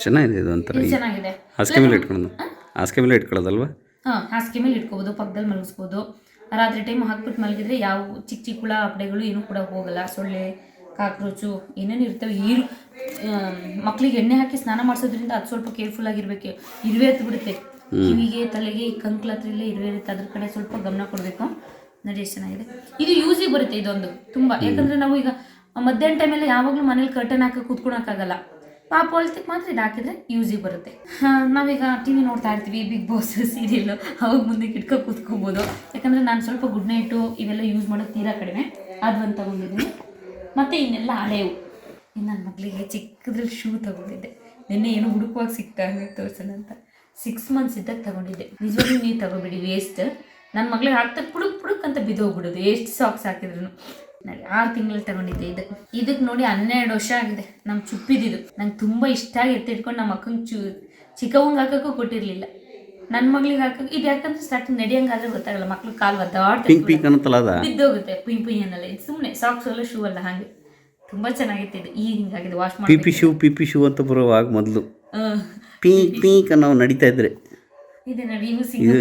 ಚೆನ್ನಾಗಿದೆ ಇದು, ಒಂಥರ ಚೆನ್ನಾಗಿದೆ. ಹಾಸಿಗೆ ಮೇಲೆ ಇಟ್ಕೊಳ್ಳೋದಲ್ವಾ? ಹಾಂ, ಹಾಸಿಗೆ ಮೇಲೆ ಇಟ್ಕೋಬೋದು, ಪಕ್ಕದಲ್ಲಿ ಮಲಗಿಸ್ಬೋದು. ರಾತ್ರಿ ಟೈಮ್ ಹಾಕ್ಬಿಟ್ಟು ಮಲಗಿದ್ರೆ ಯಾವ ಚಿಕ್ಕ ಹುಳ ಹಪ್ಪಡೆಗಳು ಏನೂ ಕೂಡ ಹೋಗಲ್ಲ. ಸೊಳ್ಳೆ, ಕಾಕ್ರೋಚು ಏನೇನು ಇರ್ತವೆ. ಮಕ್ಕಳಿಗೆ ಎಣ್ಣೆ ಹಾಕಿ ಸ್ನಾನ ಮಾಡಿಸೋದ್ರಿಂದ ಅದು ಸ್ವಲ್ಪ ಕೇರ್ಫುಲ್ ಆಗಿರ್ಬೇಕು. ಇರುವೆ ಹತ್ತು ಬಿಡುತ್ತೆ ಕಿವಿಗೆ, ತಲೆಗೆ, ಕಂಕ್ಲ ಹತ್ರ ಎಲ್ಲ ಇರುವೆ ಇರುತ್ತೆ, ಅದ್ರ ಕಡೆ ಸ್ವಲ್ಪ ಗಮನ ಕೊಡಬೇಕು. ನೋಡಿ ಎಷ್ಟು ಚೆನ್ನಾಗಿದೆ. ಇದು ಯೂಸಿಗೆ ಬರುತ್ತೆ ಇದೊಂದು ತುಂಬ. ಯಾಕಂದರೆ ನಾವು ಈಗ ಮಧ್ಯಾಹ್ನ ಟೈಮೆಲ್ಲ ಯಾವಾಗಲೂ ಮನೇಲಿ ಕರ್ಟನ್ ಹಾಕಿ ಕೂತ್ಕೊಳಕ್ಕಾಗಲ್ಲ. ಪಾಪ ಹೊಲ್ತಕ್ಕೆ ಮಾತ್ರ ಇದು ಹಾಕಿದ್ರೆ ಯೂಸಿಗೆ ಬರುತ್ತೆ. ನಾವೀಗ ಟಿವಿ ನೋಡ್ತಾ ಇರ್ತೀವಿ, ಬಿಗ್ ಬಾಸ್ ಸೀರಿಯಲ್ಲು, ಅವಾಗ ಮುಂದೆ ಇಟ್ಕೊ ಕೂತ್ಕೋಬೋದು. ಯಾಕಂದರೆ ನಾನು ಸ್ವಲ್ಪ ಗುಡ್ ನೈಟು ಇವೆಲ್ಲ ಯೂಸ್ ಮಾಡೋದು ತೀರಾ ಕಡಿಮೆ, ಅದು ಒಂದು ತಗೊಂಡಿದ್ದೀನಿ. ಮತ್ತು ಇನ್ನೆಲ್ಲ ಹಳೆವು. ಇನ್ನು ನನ್ನ ಮಗಳಿಗೆ ಚಿಕ್ಕದ್ರಲ್ಲಿ ಶೂ ತಗೊಂಡಿದ್ದೆ. ನಿನ್ನೆ ಏನೋ ಹುಡುಕುವಾಗ ಸಿಗ್ತಾ ತೋರ್ಸೋಣ ಅಂತ. 6 ಮಂತ್ಸ್ ಇದ್ದಾಗ ತಗೊಂಡಿದ್ದೆ. ನಿಜವಾಗ್ಲೂ ನೀವು ತಗೋಬೇಡಿ, ವೇಸ್ಟ್. ನನ್ನ ಮಗಳಿಗೆ ಹಾಕ್ತಾ ಪುಡುಕ್ ಅಂತ ಬಿದ್ದೋಗ್ಬಿಡೋದು ಎಷ್ಟು ಸಾಕ್ಸ್ ಹಾಕಿದ್ರು. ನೋಡಿ 6 ತಿಂಗಳಲ್ಲಿ ತಗೊಂಡಿದ್ದೆ. ಇದಕ್ಕೆ ನೋಡಿ 12 ವರ್ಷ ಆಗಿದೆ. ನಮ್ಮ ಚುಪ್ಪಿದ್ದು ನಂಗೆ ತುಂಬ ಇಷ್ಟ ಆಗಿ ಎತ್ತಿಟ್ಕೊಂಡು ನಮ್ಮ ಅಕ್ಕಂಗೆ ಚಿಕ್ಕವಂಗೆ ಹಾಕೋಕ್ಕೂ ಕೊಟ್ಟಿರಲಿಲ್ಲ. ನನ್ನ ಮಗಳಿಗೆ ಹಾಕೋಕೆ ಇದು ಯಾಕಂದ್ರೆ ಸ್ಟಾರ್ಟಿಂಗ್ ನಡೆಯಂಗಾದ್ರೆ ಗೊತ್ತಾಗಲ್ಲ, ಮಕ್ಳು ಕಾಲು ಒದ್ದಾಡ್ತಾ ಬಿದ್ದೋಗುತ್ತೆ. ಪಿಂಪಿ ಅನ್ನಲ್ಲ, ಇದು ಸುಮ್ಮನೆ ಸಾಕ್ಸ್ ಅಲ್ಲ, ಶೂ ಅಲ್ಲ, ಹಾಗೆ ತುಂಬ ಚೆನ್ನಾಗಿತ್ತು. ಇದು ಈಗ ಹಿಂಗಾಗಿದೆ, ವಾಶ್ ಮಾಡಿ ಪಿಪಿ ಶೂ ಅಂತ ಬರುವಾಗ ಮೊದಲು ಪೀಕ್ ನಾವು ನಡೀತಾ ಇದ್ರೆ ಇದೆ ನೋಡಿ. ಇವು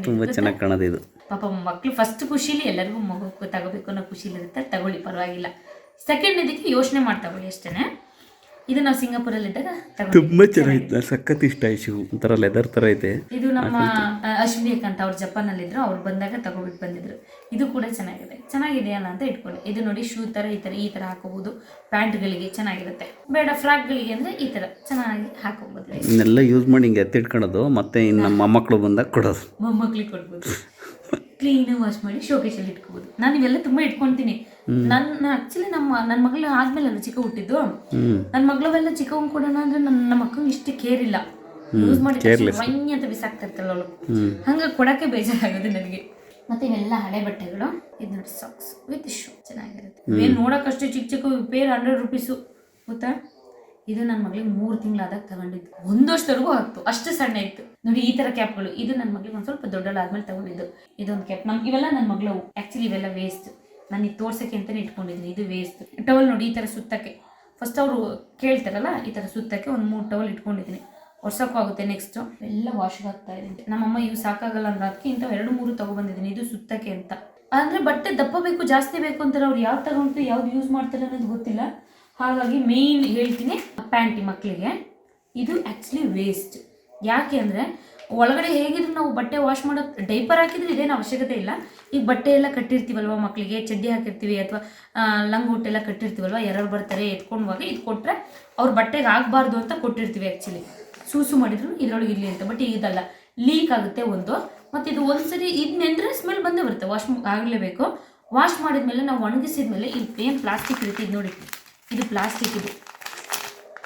ತುಂಬ ಚೆನ್ನಾಗಿ ಕಾಣೋದು ಇದು. ಪಾಪ ಮಕ್ಕಳು ಫಸ್ಟ್ ಖುಷಿಲಿ ಎಲ್ಲರಿಗೂ ಮಗು ತಗೋಬೇಕು ಅನ್ನೋ ಖುಷಿಲಿ ಇರುತ್ತೆ, ತಗೊಳ್ಳಿ ಪರವಾಗಿಲ್ಲ. ಸೆಕೆಂಡ್ ಇದಕ್ಕೆ ಯೋಚನೆ ಮಾಡಿ ತಗೊಳ್ಳಿ ಅಷ್ಟೇ. ಇದು ನಾವು ಸಿಂಗಾಪುರಲ್ಲಿದ್ದಾಗ ತುಂಬ ಚೆನ್ನಾಗಿತ್ತು, ಸಖತ್ ಇಷ್ಟ ಆಯ್ತು. ಒಂಥರ ಲೆದರ್ ಥರ ಐತೆ. ಇದು ನಮ್ಮ ಅಶ್ವಿನಿ ಅಕ್ಕ ಅಂತ, ಅವ್ರು ಜಪಾನಲ್ಲಿದ್ರು, ಅವ್ರು ಬಂದಾಗ ತಗೋಬಿಟ್ಟು ಬಂದಿದ್ರು. ಇದು ಕೂಡ ಚೆನ್ನಾಗಿದೆಯಲ್ಲ ಅಂತ ಇಟ್ಕೊಂಡೆ. ಇದು ನೋಡಿ ಶೂ ಥರ ಈ ಥರ ಹಾಕೋಬಹುದು, ಪ್ಯಾಂಟ್ಗಳಿಗೆ ಚೆನ್ನಾಗಿರುತ್ತೆ. ಬೇಡ ಫ್ರಾಕ್ಗಳಿಗೆ ಅಂದರೆ ಈ ಥರ ಚೆನ್ನಾಗಿ ಹಾಕೋಬಹುದು. ಇನ್ನೆಲ್ಲ ಯೂಸ್ ಮಾಡಿ ಹಿಂಗೆ ಎತ್ತಿಟ್ಕೊಳ್ಳೋದು, ಮತ್ತೆ ಇನ್ನು ನಮ್ಮ ಮೊಮ್ಮಕ್ಕಳು ಬಂದಾಗ ಕೊಡೋದು, ಮೊಮ್ಮಕ್ಳಿಗೆ ಕೊಡ್ಬೋದು. ಕ್ಲೀನಾಗಿ ವಾಶ್ ಮಾಡಿ ಶೋಕೇಶಲ್ಲಿ ಇಟ್ಕೋಬೋದು. ನಾನು ಇವೆಲ್ಲ ತುಂಬ ಇಟ್ಕೊತೀನಿ. ನನ್ನ ಆ್ಯಕ್ಚುಲಿ ನನ್ನ ಮಗಳು ಆದ್ಮೇಲೆ ಅಲ್ಲ ಚಿಕ್ಕ ಹುಟ್ಟಿದ್ದು. ನನ್ನ ಮಗಳವೆಲ್ಲ ಚಿಕ್ಕವಂಗೆ ಕೊಡೋಣ ಅಂದರೆ ನಮ್ಮ ಅಕ್ಕಂಗೆ ಇಷ್ಟು ಕೇರ್ ಇಲ್ಲ. ಯೂಸ್ ಮಾಡಿ ವೈನ್ಯ ಅಂತ ಬಿಸಾಕ್ತಾ ಇರ್ತಾಳೆ ಅವಳು, ಹಂಗಾಗಿ ಕೊಡೋಕ್ಕೆ ಬೇಜಾರಾಗೋದು ನನಗೆ. ಮತ್ತು ಇವೆಲ್ಲ ಹಳೆ ಬಟ್ಟೆಗಳು. ಇದು ನೋಡಿ ಸಾಕ್ಸ್ ವಿತ್ ಶೂ, ಚೆನ್ನಾಗಿರುತ್ತೆ. ಏನು ನೋಡೋಕ್ಕಷ್ಟು ಚಿಕ್ಕ ಪೇರ್ 100 ರೂಪೀಸು ಗೊತ್ತಾ. ಇದು ನನ್ನ ಮಗಳಿಗೆ 3 ತಿಂಗಳಾದಾಗ ತಗೊಂಡಿದ್ದು. 1 ವರ್ಷದವರೆಗೂ ಆಗ್ತು, ಅಷ್ಟು ಸಣ್ಣ ಇತ್ತು ನೋಡಿ. ಈ ಥರ ಕ್ಯಾಪ್ಗಳು, ಇದು ನನ್ನ ಮಗಳಿಗೆ ಒಂದು ಸ್ವಲ್ಪ ದೊಡ್ಡದಾದ್ಮೇಲೆ ತಗೊಂಡಿದ್ದು. ಇದೊಂದು ಕ್ಯಾಪ್ ಇವೆಲ್ಲ ನನ್ನ ಮಗಳವು. ಆ್ಯಕ್ಚುಲಿ ಇವೆಲ್ಲ ವೇಸ್ಟ್, ನಾನು ಇದು ತೋರ್ಸೋಕ್ಕೆ ಅಂತಲೇ ಇಟ್ಕೊಂಡಿದ್ದೀನಿ. ಇದು ವೇಸ್ಟ್. ಟವಲ್ ನೋಡಿ ಈ ಥರ ಸುತ್ತಕ್ಕೆ, ಫಸ್ಟ್ ಅವರು ಕೇಳ್ತಾರಲ್ಲ ಈ ಥರ ಸುತ್ತಕ್ಕೆ ಒಂದು 3 ಟವಲ್ ಇಟ್ಕೊಂಡಿದ್ದೀನಿ. ವರ್ಷಕ್ಕೂ ಆಗುತ್ತೆ. ನೆಕ್ಸ್ಟು ಎಲ್ಲ ವಾಶ್ಗೆ ಹಾಕ್ತಾ ಇದ್ದೀನಿ. ನಮ್ಮಮ್ಮ ಇವು ಸಾಕಾಗಲ್ಲ ಅಂದ್ರೆ ಅದಕ್ಕೆ ಇಂಥ 2-3 ತೊಗೊಬಂದಿದ್ದೀನಿ. ಇದು ಸುತ್ತಕ್ಕೆ ಅಂತ. ಅಂದರೆ ಬಟ್ಟೆ ದಪ್ಪ ಬೇಕು, ಜಾಸ್ತಿ ಬೇಕು ಅಂತಾರೆ. ಅವ್ರು ಯಾವ್ದು ತಗೊಂಡು ಯಾವ್ದು ಯೂಸ್ ಮಾಡ್ತಾರೆ ಅನ್ನೋದು ಗೊತ್ತಿಲ್ಲ. ಹಾಗಾಗಿ ಮೇಯ್ನ್ ಹೇಳ್ತೀನಿ, ಪ್ಯಾಂಟಿ ಮಕ್ಕಳಿಗೆ ಇದು ಆ್ಯಕ್ಚುಲಿ ವೇಸ್ಟ್. ಯಾಕೆ ಅಂದರೆ ಒಳಗಡೆ ಹೇಗಿದ್ರು ನಾವು ಬಟ್ಟೆ ವಾಶ್ ಮಾಡೋ ಡೈಪರ್ ಹಾಕಿದ್ರೆ ಇದೇನು ಅವಶ್ಯಕತೆ ಇಲ್ಲ. ಈಗ ಬಟ್ಟೆ ಎಲ್ಲ ಕಟ್ಟಿರ್ತೀವಲ್ವ ಮಕ್ಕಳಿಗೆ, ಚಡ್ಡಿ ಹಾಕಿರ್ತೀವಿ ಅಥವಾ ಲಂಗೋಟ್ ಎಲ್ಲ ಕಟ್ಟಿರ್ತೀವಲ್ವ, ಯಾರು ಬರ್ತಾರೆ ಎತ್ಕೊಂಡುವಾಗ ಇದು ಕೊಟ್ಟರೆ ಅವ್ರ ಬಟ್ಟೆಗೆ ಆಗಬಾರ್ದು ಅಂತ ಕೊಟ್ಟಿರ್ತೀವಿ. ಆ್ಯಕ್ಚುಲಿ ಸೂಸು ಮಾಡಿದ್ರು ಇದರೊಳಗೆ ಇರಲಿ ಅಂತ. ಬಟ್ ಇದಲ್ಲ, ಲೀಕ್ ಆಗುತ್ತೆ ಒಂದು. ಮತ್ತು ಇದು ಒಂದ್ಸರಿ ಇದು ನೆಂದರೆ ಸ್ಮೆಲ್ ಬಂದೇ ಬರುತ್ತೆ, ವಾಶ್ ಆಗಲೇಬೇಕು. ವಾಶ್ ಮಾಡಿದ್ಮೇಲೆ ನಾವು ಒಣಗಿಸಿದ್ಮೇಲೆ ಇಲ್ಲಿ ಏನು ಪ್ಲಾಸ್ಟಿಕ್ ಇರುತ್ತೆ, ಇದು ನೋಡಿ ಇದು ಪ್ಲಾಸ್ಟಿಕ್ ಇದು.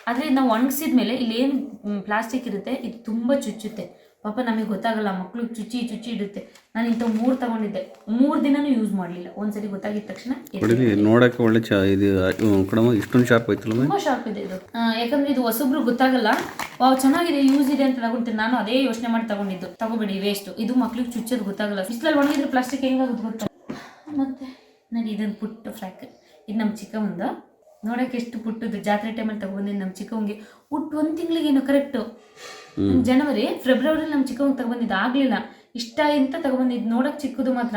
ಆದರೆ ನಾವು ಒಣಗಿಸಿದ ಮೇಲೆ ಇಲ್ಲೇನು ಪ್ಲಾಸ್ಟಿಕ್ ಇರುತ್ತೆ ಇದು ತುಂಬ ಚುಚ್ಚುತ್ತೆ. ಪಾಪ ನಮಗೆ ಗೊತ್ತಾಗಲ್ಲ, ಮಕ್ಳಿಗೆ ಚುಚ್ಚಿ ಇಡುತ್ತೆ. ನಾನು ಇಂಥ 3 ತಗೊಂಡಿದ್ದೆ, 3 ದಿನನೂ ಯೂಸ್ ಮಾಡಲಿಲ್ಲ. ಒಂದ್ಸರಿ ಗೊತ್ತಾಗಿದ ತಕ್ಷಣ ನೋಡೋಕ್ಕೆ ಒಳ್ಳೆ ಇಷ್ಟೊಂದು ಶಾರ್ಪ್ ಆಯ್ತಲ್ಲ, ತುಂಬ ಶಾರ್ಪ್ ಇದೆ ಇದು. ಯಾಕಂದರೆ ಇದು ಹೊಸಬ್ರು ಗೊತ್ತಾಗಲ್ಲ, ಚೆನ್ನಾಗಿದೆ ಯೂಸ್ ಇದೆ ಅಂತ ತಗೊಂತೀನಿ. ನಾನು ಅದೇ ಯೋಚನೆ ಮಾಡಿ ತಗೊಂಡಿದ್ದು. ತಗೋಬೇಡಿ, ವೇಸ್ಟ್. ಇದು ಮಕ್ಳಿಗೆ ಚುಚ್ಚೋದು ಗೊತ್ತಾಗಲ್ಲ. ಬಿಸಿಲಲ್ಲಿ ಒಣಗಿದ್ರೆ ಪ್ಲಾಸ್ಟಿಕ್ ಹೆಂಗಾಗುತ್ತೆ ಗೊತ್ತಾ. ಮತ್ತು ನೋಡಿ ಇದೊಂದು ಪುಟ್ಟ ಫ್ರಾಕ್. ಇದು ನಮ್ಮ ಚಿಕ್ಕವಂದು ನೋಡೋಕೆ ಎಷ್ಟು ಪುಟ್ಟದು. ಜಾತ್ರೆ ಟೈಮಲ್ಲಿ ತಗೊಬಂದಿದ್ದು ನಮ್ಮ ಚಿಕ್ಕವಂಗೆ. ಹುಟ್ಟು 1 ತಿಂಗಳಿಗೇನು ಕರೆಕ್ಟು ಜನವರಿ ಫೆಬ್ರವರಿ ನಮ್ಮ ಚಿಕ್ಕವಂಗೆ ತಗೊಬಂದಿದ್ದು. ಆಗಲಿಲ್ಲ ಇಷ್ಟ ಅಂತ ತಗೊಬಂದಿದ್ದು. ನೋಡೋಕೆ ಚಿಕ್ಕದು ಮಾತ್ರ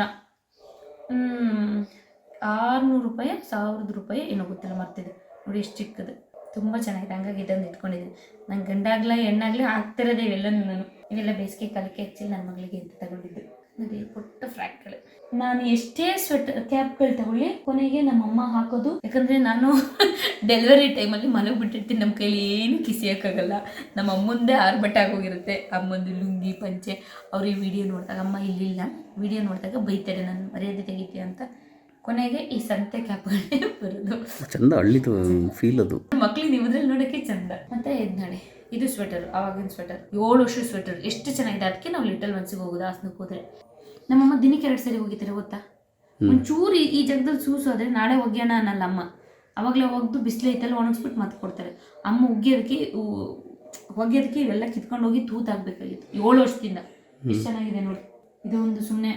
600 ರೂಪಾಯಿ 1000 ರೂಪಾಯಿ ಏನೋ ಗೊತ್ತಿಲ್ಲ, ಮರ್ತಿದೆ ನೋಡಿ ಎಷ್ಟು ಚಿಕ್ಕದು. ತುಂಬ ಚೆನ್ನಾಗಿದೆ. ಹಂಗಾಗಿ ಇದನ್ನು ಇಟ್ಕೊಂಡಿದ್ದೀನಿ. ನಂಗೆ ಗಂಡಾಗ್ಲ ಹೆಣ್ಣಾಗ್ಲಿ ಆಗ್ತಿರೋದೇ ಇವೆಲ್ಲನೂ. ಇವೆಲ್ಲ ಬೇಸಿಗೆ ಕಾಲಕ್ಕೆ ಆ್ಯಕ್ಚುಲಿ ನನ್ನ ಮಗಳಿಗೆ ಅಂತ ತಗೊಂಡಿದ್ದು. ನೋಡಿ ಪುಟ್ಟ ಫ್ರಾಕ್ಗಳು. ನಾನು ಎಷ್ಟೇ ಕ್ಯಾಪ್ಗಳು ತಗೊಳ್ಳಿ ಕೊನೆಗೆ ನಮ್ಮಮ್ಮ ಹಾಕೋದು. ಯಾಕಂದರೆ ನಾನು ಡೆಲಿವರಿ ಟೈಮಲ್ಲಿ ಮಲಗಿಬಿಟ್ಟಿರ್ತೀನಿ. ನಮ್ಮ ಕೈಲಿ ಏನು ಕಿಸಿಯೋಕ್ಕಾಗಲ್ಲ. ನಮ್ಮ ಅಮ್ಮಂದೇ ಆರ್ಭಟ ಆಗೋಗಿರುತ್ತೆ. ಅಮ್ಮಂದು ಲುಂಗಿ ಪಂಚೆ. ಅವ್ರು ಈ ವಿಡಿಯೋ ನೋಡಿದಾಗ ಅಮ್ಮ ಇಲ್ಲಿಲ್ಲ, ವಿಡಿಯೋ ನೋಡಿದಾಗ ಬೈತಾರೆ ನಾನು ಮರ್ಯಾದೆ ತೆಗಿತೀಯ ಅಂತ. ಕೊನೆಗೆ ಈ ಸಂತೆ ಕ್ಯಾಪ್ಗಳೇ ಬರೋದು. ಚಂದ ಹಳ್ಳಿದು ಫೀಲ್ ಅದು. ಮಕ್ಳಿಗೆ ನೀವು ಇದ್ರಲ್ಲಿ ನೋಡೋಕ್ಕೆ ಚಂದ. ಮತ್ತೆ ಇದು ನೋಡಿ, ಇದು ಸ್ವೆಟರ್, ಆವಾಗಿನ ಸ್ವೆಟರ್, 7 ವರ್ಷದ ಸ್ವೆಟರ್. ಎಷ್ಟು ಚೆನ್ನಾಗಿದೆ. ಅದಕ್ಕೆ ನಾವು ಲಿಟಲ್ ಒನ್ಸಿಗೆ ಹೋಗೋದು ಹಾಸನಕ್ಕೆ ಹೋದರೆ. ನಮ್ಮಮ್ಮ ದಿನಕ್ಕೆ 2 ಸರಿ ಹೋಗಿದ್ದಾರೆ ಗೊತ್ತಾ. ಒಂಚೂರು ಈ ಜಾಗದಲ್ಲಿ ಸೂಸೋದ್ರೆ ನಾಳೆ ಒಗ್ಯೋಣ ಅನ್ನಲ್ಲ ಅಮ್ಮ. ಅವಾಗಲೇ ಒಗ್ದು ಬಿಸಿಲು ಐತಲ್ಲ ಒಣಗಿಸ್ಬಿಟ್ಟು ಮತ್ತೆ ಕೊಡ್ತಾರೆ. ಅಮ್ಮ ಒಗ್ಯೋದಕ್ಕೆ ಇವೆಲ್ಲ ಕಿತ್ಕೊಂಡು ಹೋಗಿ ತೂತಾಗಬೇಕಾಗಿತ್ತು 7 ವರ್ಷದಿಂದ. ಎಷ್ಟು ಚೆನ್ನಾಗಿದೆ ನೋಡಿ. ಇದು ಒಂದು ಸುಮ್ಮನೆ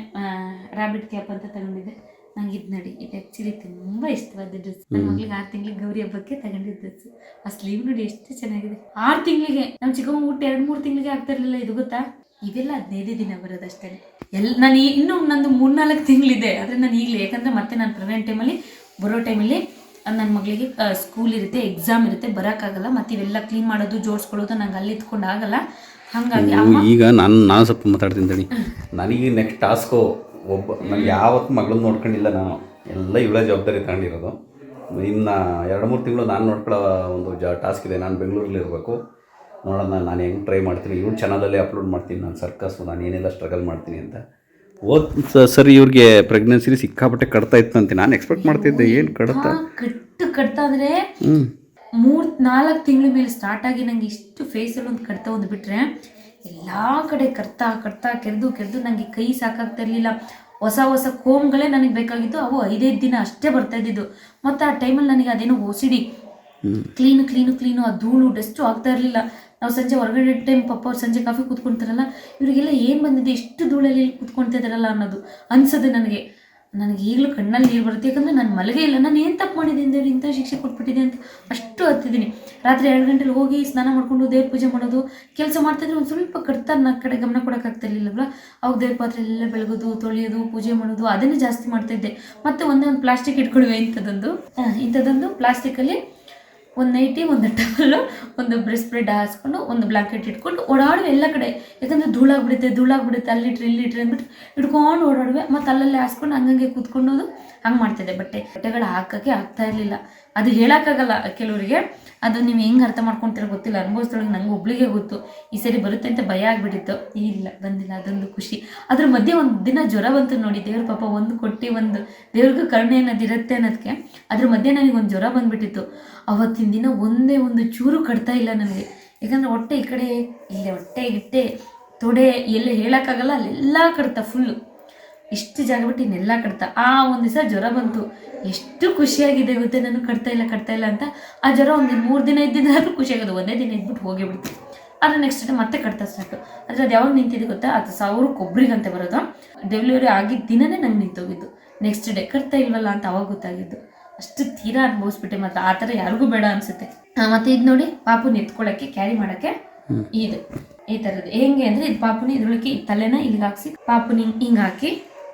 ರ್ಯಾಬಿಟ್ ಕ್ಯಾಪ್ ಅಂತ ತಗೊಂಡಿದ್ದೆ. ನಂಗೆ ಇದು ನೋಡಿ, ಇದು ಆ್ಯಕ್ಚುಲಿ ತುಂಬ ಇಷ್ಟವಾದ ಡ್ರೆಸ್. ನನ್ನ ಮಗಳಿಗೆ 6 ತಿಂಗಳಿಗೆ ಗೌರಿ ಹಬ್ಬಕ್ಕೆ ತಗೊಂಡಿದ್ದ ಡ್ರೆಸ್. ಆ ಸ್ಲೀವ್ ನೋಡಿ ಎಷ್ಟು ಚೆನ್ನಾಗಿದೆ. 6 ತಿಂಗಳಿಗೆ. ನಮ್ಮ ಚಿಕ್ಕಮ್ಮ ಊಟ 2-3 ತಿಂಗಳಿಗೆ ಆಗ್ತಾ ಇರಲಿಲ್ಲ. ಇದು ಗೊತ್ತಾ. ಇವೆಲ್ಲ 15 ದಿನ ಬರೋದಷ್ಟೇ. ನಾನು ಇನ್ನೂ ನಂದು 3-4 ತಿಂಗಳಿದೆ. ಆದರೆ ನಾನು ಈಗಲೇ, ಯಾಕಂದರೆ ಮತ್ತೆ ನಾನು ಪ್ರೆಗ್ನೆಂಟ್ ಟೈಮಲ್ಲಿ ಬರೋ ಟೈಮಲ್ಲಿ ನನ್ನ ಮಗಳಿಗೆ ಸ್ಕೂಲ್ ಇರುತ್ತೆ, ಎಕ್ಸಾಮ್ ಇರುತ್ತೆ, ಬರೋಕ್ಕಾಗಲ್ಲ. ಮತ್ತು ಇವೆಲ್ಲ ಕ್ಲೀನ್ ಮಾಡೋದು ಜೋಡಿಸ್ಕೊಳ್ಳೋದು ನಂಗೆ ಅಲ್ಲಿ ಇತ್ಕೊಂಡು ಆಗಲ್ಲ. ಹಾಗಾಗಿ ಈಗ ನಾನು ಸ್ವಲ್ಪ ಮಾತಾಡ್ತೀನಿ ತಡಿ. ನನಗೆ ನೆಕ್ಸ್ಟ್ ಟಾಸ್ಕು ನನಗೆ ಯಾವತ್ತು ಮಗಳನ್ನ ನೋಡ್ಕೊಂಡಿಲ್ಲ ನಾನು. ಎಲ್ಲ ಇವಳ ಜವಾಬ್ದಾರಿ ತಗೊಂಡಿರೋದು. ಇನ್ನು 2-3 ತಿಂಗಳು ನಾನು ನೋಡ್ಕೊಳ್ಳೋ ಒಂದು ಟಾಸ್ಕ್ ಇದೆ. ನಾನು ಬೆಂಗಳೂರಲ್ಲಿ ಇರಬೇಕು. ನೋಡೋಣ ನಾನು ಹೆಂಗೆ ಟ್ರೈ ಮಾಡ್ತೀನಿ. ಇವ್ರ ಚಾನಲಲ್ಲೇ ಅಪ್ಲೋಡ್ ಮಾಡ್ತೀನಿ ನಾನು ಸರ್ಕಸ್ಸು, ನಾನು ಏನೆಲ್ಲ ಸ್ಟ್ರಗಲ್ ಮಾಡ್ತೀನಿ ಅಂತ. ಸರಿ ಇವ್ರಿಗೆ ಪ್ರೆಗ್ನೆನ್ಸಿ ಸಿಕ್ಕಾಪಟ್ಟೆ ಕಟ್ತಾ ಇತ್ತು ಅಂತ ನಾನು ಎಕ್ಸ್ಪೆಕ್ಟ್ ಮಾಡ್ತಿದ್ದೆ. ಏನು ಕಟ್ತಾ ಅಂದರೆ 3-4 ತಿಂಗಳ ಮೇಲೆ ಸ್ಟಾರ್ಟ್ ಆಗಿ ನಂಗೆ ಇಷ್ಟು ಫೇಸಲ್ಲಿ ಒಂದು ಕಟ್ತಾ ಒಂದು ಬಿಟ್ಟರೆ ಎಲ್ಲ ಕಡೆ ಕಟ್ತಾ ಕೆರೆದು ನನಗೆ ಕೈ ಸಾಕಾಗ್ತಾ ಇರಲಿಲ್ಲ. ಹೊಸ ಕೋಮ್ಗಳೇ ನನಗೆ ಬೇಕಾಗಿದ್ದು. ಅವು 5 ದಿನ ಅಷ್ಟೇ ಬರ್ತಾ ಇದ್ದಿದ್ದು. ಮತ್ತು ಆ ಟೈಮಲ್ಲಿ ನನಗೆ ಅದೇನೋ OCD, ಕ್ಲೀನು ಆ ಧೂಳು ಡಸ್ಟು ಆಗ್ತಾ ಇರಲಿಲ್ಲ. ನಾವು ಸಂಜೆ ಹೊರಗಡೆ ಟೈಮ್ ಪಪ್ಪ ಅವ್ರು ಸಂಜೆ ಕಾಫಿ ಕೂತ್ಕೊಳ್ತಾರಲ್ಲ, ಇವರಿಗೆಲ್ಲ ಏನು ಬಂದಿದೆ ಇಷ್ಟು ಧೂಳಲ್ಲಿ ಕೂತ್ಕೊಳ್ತಾ ಇದ್ದಾರಲ್ಲ ಅನ್ನೋದು ಅನ್ಸೋದು ನನಗೆ ಈಗಲೂ ಕಣ್ಣಲ್ಲಿ ನೀರು ಬರುತ್ತೆ. ಯಾಕಂದರೆ ನಾನು ಮಲಗೇ ಇಲ್ಲ. ನಾನು ಏನು ತಪ್ಪು ಮಾಡಿದ್ದೀನಿ ದೇವ್ರು ಇಂಥ ಶಿಕ್ಷೆ ಕೊಟ್ಬಿಟ್ಟಿದೆ ಅಂತ ಅಷ್ಟು ಹತ್ತಿದ್ದೀನಿ. ರಾತ್ರಿ 2 ಗಂಟೆಲಿ ಹೋಗಿ ಸ್ನಾನ ಮಾಡ್ಕೊಂಡು ದೇವ್ರ ಪೂಜೆ ಮಾಡೋದು ಕೆಲಸ ಮಾಡ್ತಾಯಿದ್ರೆ ಒಂದು ಸ್ವಲ್ಪ ಕಟ್ತಾ ನನ್ನ ಕಡೆ ಗಮನ ಕೊಡೋಕ್ಕಾಗ್ತಿರ್ಲಿಲ್ಲವಲ್ಲ. ಅವಾಗ ದೇವ್ರ ಪಾತ್ರೆ ಎಲ್ಲ ಬೆಳಗೋದು, ತೊಳೆಯೋದು, ಪೂಜೆ ಮಾಡೋದು ಅದನ್ನೇ ಜಾಸ್ತಿ ಮಾಡ್ತಾಯಿದ್ದೆ. ಮತ್ತು ಒಂದು ಪ್ಲಾಸ್ಟಿಕ್ ಇಟ್ಕೊಳ್ವೆ ಇಂಥದ್ದೊಂದು ಪ್ಲಾಸ್ಟಿಕಲ್ಲಿ ಒಂದು ನೈಟಿ, ಒಂದು ಟವಲ್ಲು, ಒಂದು ಬ್ರೆಸ್ಟ್ ಸ್ಪ್ರೆಡ್ ಹಾಸ್ಕೊಂಡು ಒಂದು ಬ್ಲಾಂಕೆಟ್ ಇಟ್ಕೊಂಡು ಓಡಾಡುವೆ ಎಲ್ಲ ಕಡೆ. ಯಾಕಂದರೆ ಧೂಳಾಗ್ಬಿಡುತ್ತೆ ಅಲ್ಲಿಟ್ರೆ ಇಲ್ಲಿಟ್ರೆ ಅಂದ್ಬಿಟ್ಟು ಇಟ್ಕೊಂಡು ಓಡಾಡುವೆ. ಮತ್ತು ಅಲ್ಲಲ್ಲೇ ಹಾಸ್ಕೊಂಡು ಹಂಗಂಗೆ ಕೂತ್ಕೊಂಡೋದು ಹಂಗೆ ಮಾಡ್ತಿದ್ದೆ. ಬಟ್ಟೆಗಳು ಹಾಕೋಕ್ಕೆ ಆಗ್ತಾ ಇರಲಿಲ್ಲ. ಅದು ಹೇಳೋಕ್ಕಾಗಲ್ಲ ಕೆಲವರಿಗೆ. ಅದು ನೀವು ಹೆಂಗೆ ಅರ್ಥ ಮಾಡ್ಕೊತೀರ ಗೊತ್ತಿಲ್ಲ. ಅನುಭವಿಸ್ದೊಳಗೆ ನಂಗೆ ಒಬ್ಳಿಗೆ ಗೊತ್ತು. ಈ ಸರಿ ಬರುತ್ತೆ ಅಂತ ಭಯ ಆಗಿಬಿಟ್ಟಿತ್ತು. ಇಲ್ಲ ಬಂದಿಲ್ಲ, ಅದೊಂದು ಖುಷಿ. ಅದ್ರ ಮಧ್ಯೆ ಒಂದು ದಿನ ಜ್ವರ ಬಂತು ನೋಡಿ. ದೇವ್ರ ಪಾಪ ಒಂದು ಕೊಟ್ಟು ಒಂದು ದೇವ್ರಿಗೂ ಕರುಣೆ ಅನ್ನೋದಿರುತ್ತೆ ಅನ್ನೋದಕ್ಕೆ ಅದ್ರ ಮಧ್ಯೆ ನನಗೆ ಒಂದು ಜ್ವರ ಬಂದುಬಿಟ್ಟಿತ್ತು. ಅವತ್ತಿನ ದಿನ ಒಂದು ಚೂರು ಕಟ್ತಾ ಇಲ್ಲ ನನಗೆ. ಯಾಕಂದರೆ ಹೊಟ್ಟೆ ಈ ಕಡೆ ಇಲ್ಲೇ ಹೊಟ್ಟೆ ಗಿಟ್ಟೆ ತೊಡೆ ಎಲ್ಲ ಹೇಳೋಕ್ಕಾಗಲ್ಲ, ಅಲ್ಲೆಲ್ಲ ಕಡ್ತಾ ಫುಲ್ಲು. ಇಷ್ಟು ಜಾಗ ಬಿಟ್ಟು ಇನ್ನೆಲ್ಲ ಕಟ್ತಾ. ಆ ಒಂದು ದಿವಸ ಜ್ವರ ಬಂತು. ಎಷ್ಟು ಖುಷಿಯಾಗಿದೆ ಗೊತ್ತೇ, ನಾನು ಕಟ್ತಾ ಇಲ್ಲ ಅಂತ. ಆ ಜ್ವರ ಒಂದು 3 ದಿನ ಇದ್ದಿದ್ದಾದ್ರೂ ಖುಷಿಯಾಗೋದು. 1ನೇ ದಿನ ಇದ್ಬಿಟ್ಟು ಹೋಗಿಬಿಡ್ತು. ಆದರೆ ನೆಕ್ಸ್ಟ್ ಡೇ ಮತ್ತೆ ಕಟ್ತಾ ಸ್ಟಾರ್ಟು. ಆದರೆ ಅದು ಯಾವಾಗ ನಿಂತಿದೆ ಗೊತ್ತಾ, ಅದು 1000 ಕೊಬ್ಬರಿಗಂತೆ ಬರೋದು. ಡೆಲಿವರಿ ಆಗಿದ್ದ ದಿನವೇ ನಂಗೆ ನಿಂತೋಗಿದ್ದು. ನೆಕ್ಸ್ಟ್ ಡೇ ಕಟ್ತಾ ಇಲ್ವಲ್ಲ ಅಂತ ಅವಾಗ ಗೊತ್ತಾಗಿದ್ದು. ಅಷ್ಟು ತೀರಾ ಅನುಭವಿಸ್ಬಿಟ್ಟೆ. ಮತ್ತು ಆ ಥರ ಯಾರಿಗೂ ಬೇಡ ಅನಿಸುತ್ತೆ. ಮತ್ತು ಇದು ನೋಡಿ, ಪಾಪುನ ಎತ್ಕೊಳ್ಳೋಕ್ಕೆ ಕ್ಯಾರಿ ಮಾಡೋಕ್ಕೆ ಇದು ಈ ಥರದ್ದು ಹೆಂಗೆ ಅಂದರೆ, ಇದು ಪಾಪುನ ಇದ್ರೊಳಗೆ ತಲೆನ ಇಲ್ಲಿಗೆ ಹಾಕ್ಸಿ ಪಾಪುನ ಹಿಂಗೆ ಹಾಕಿ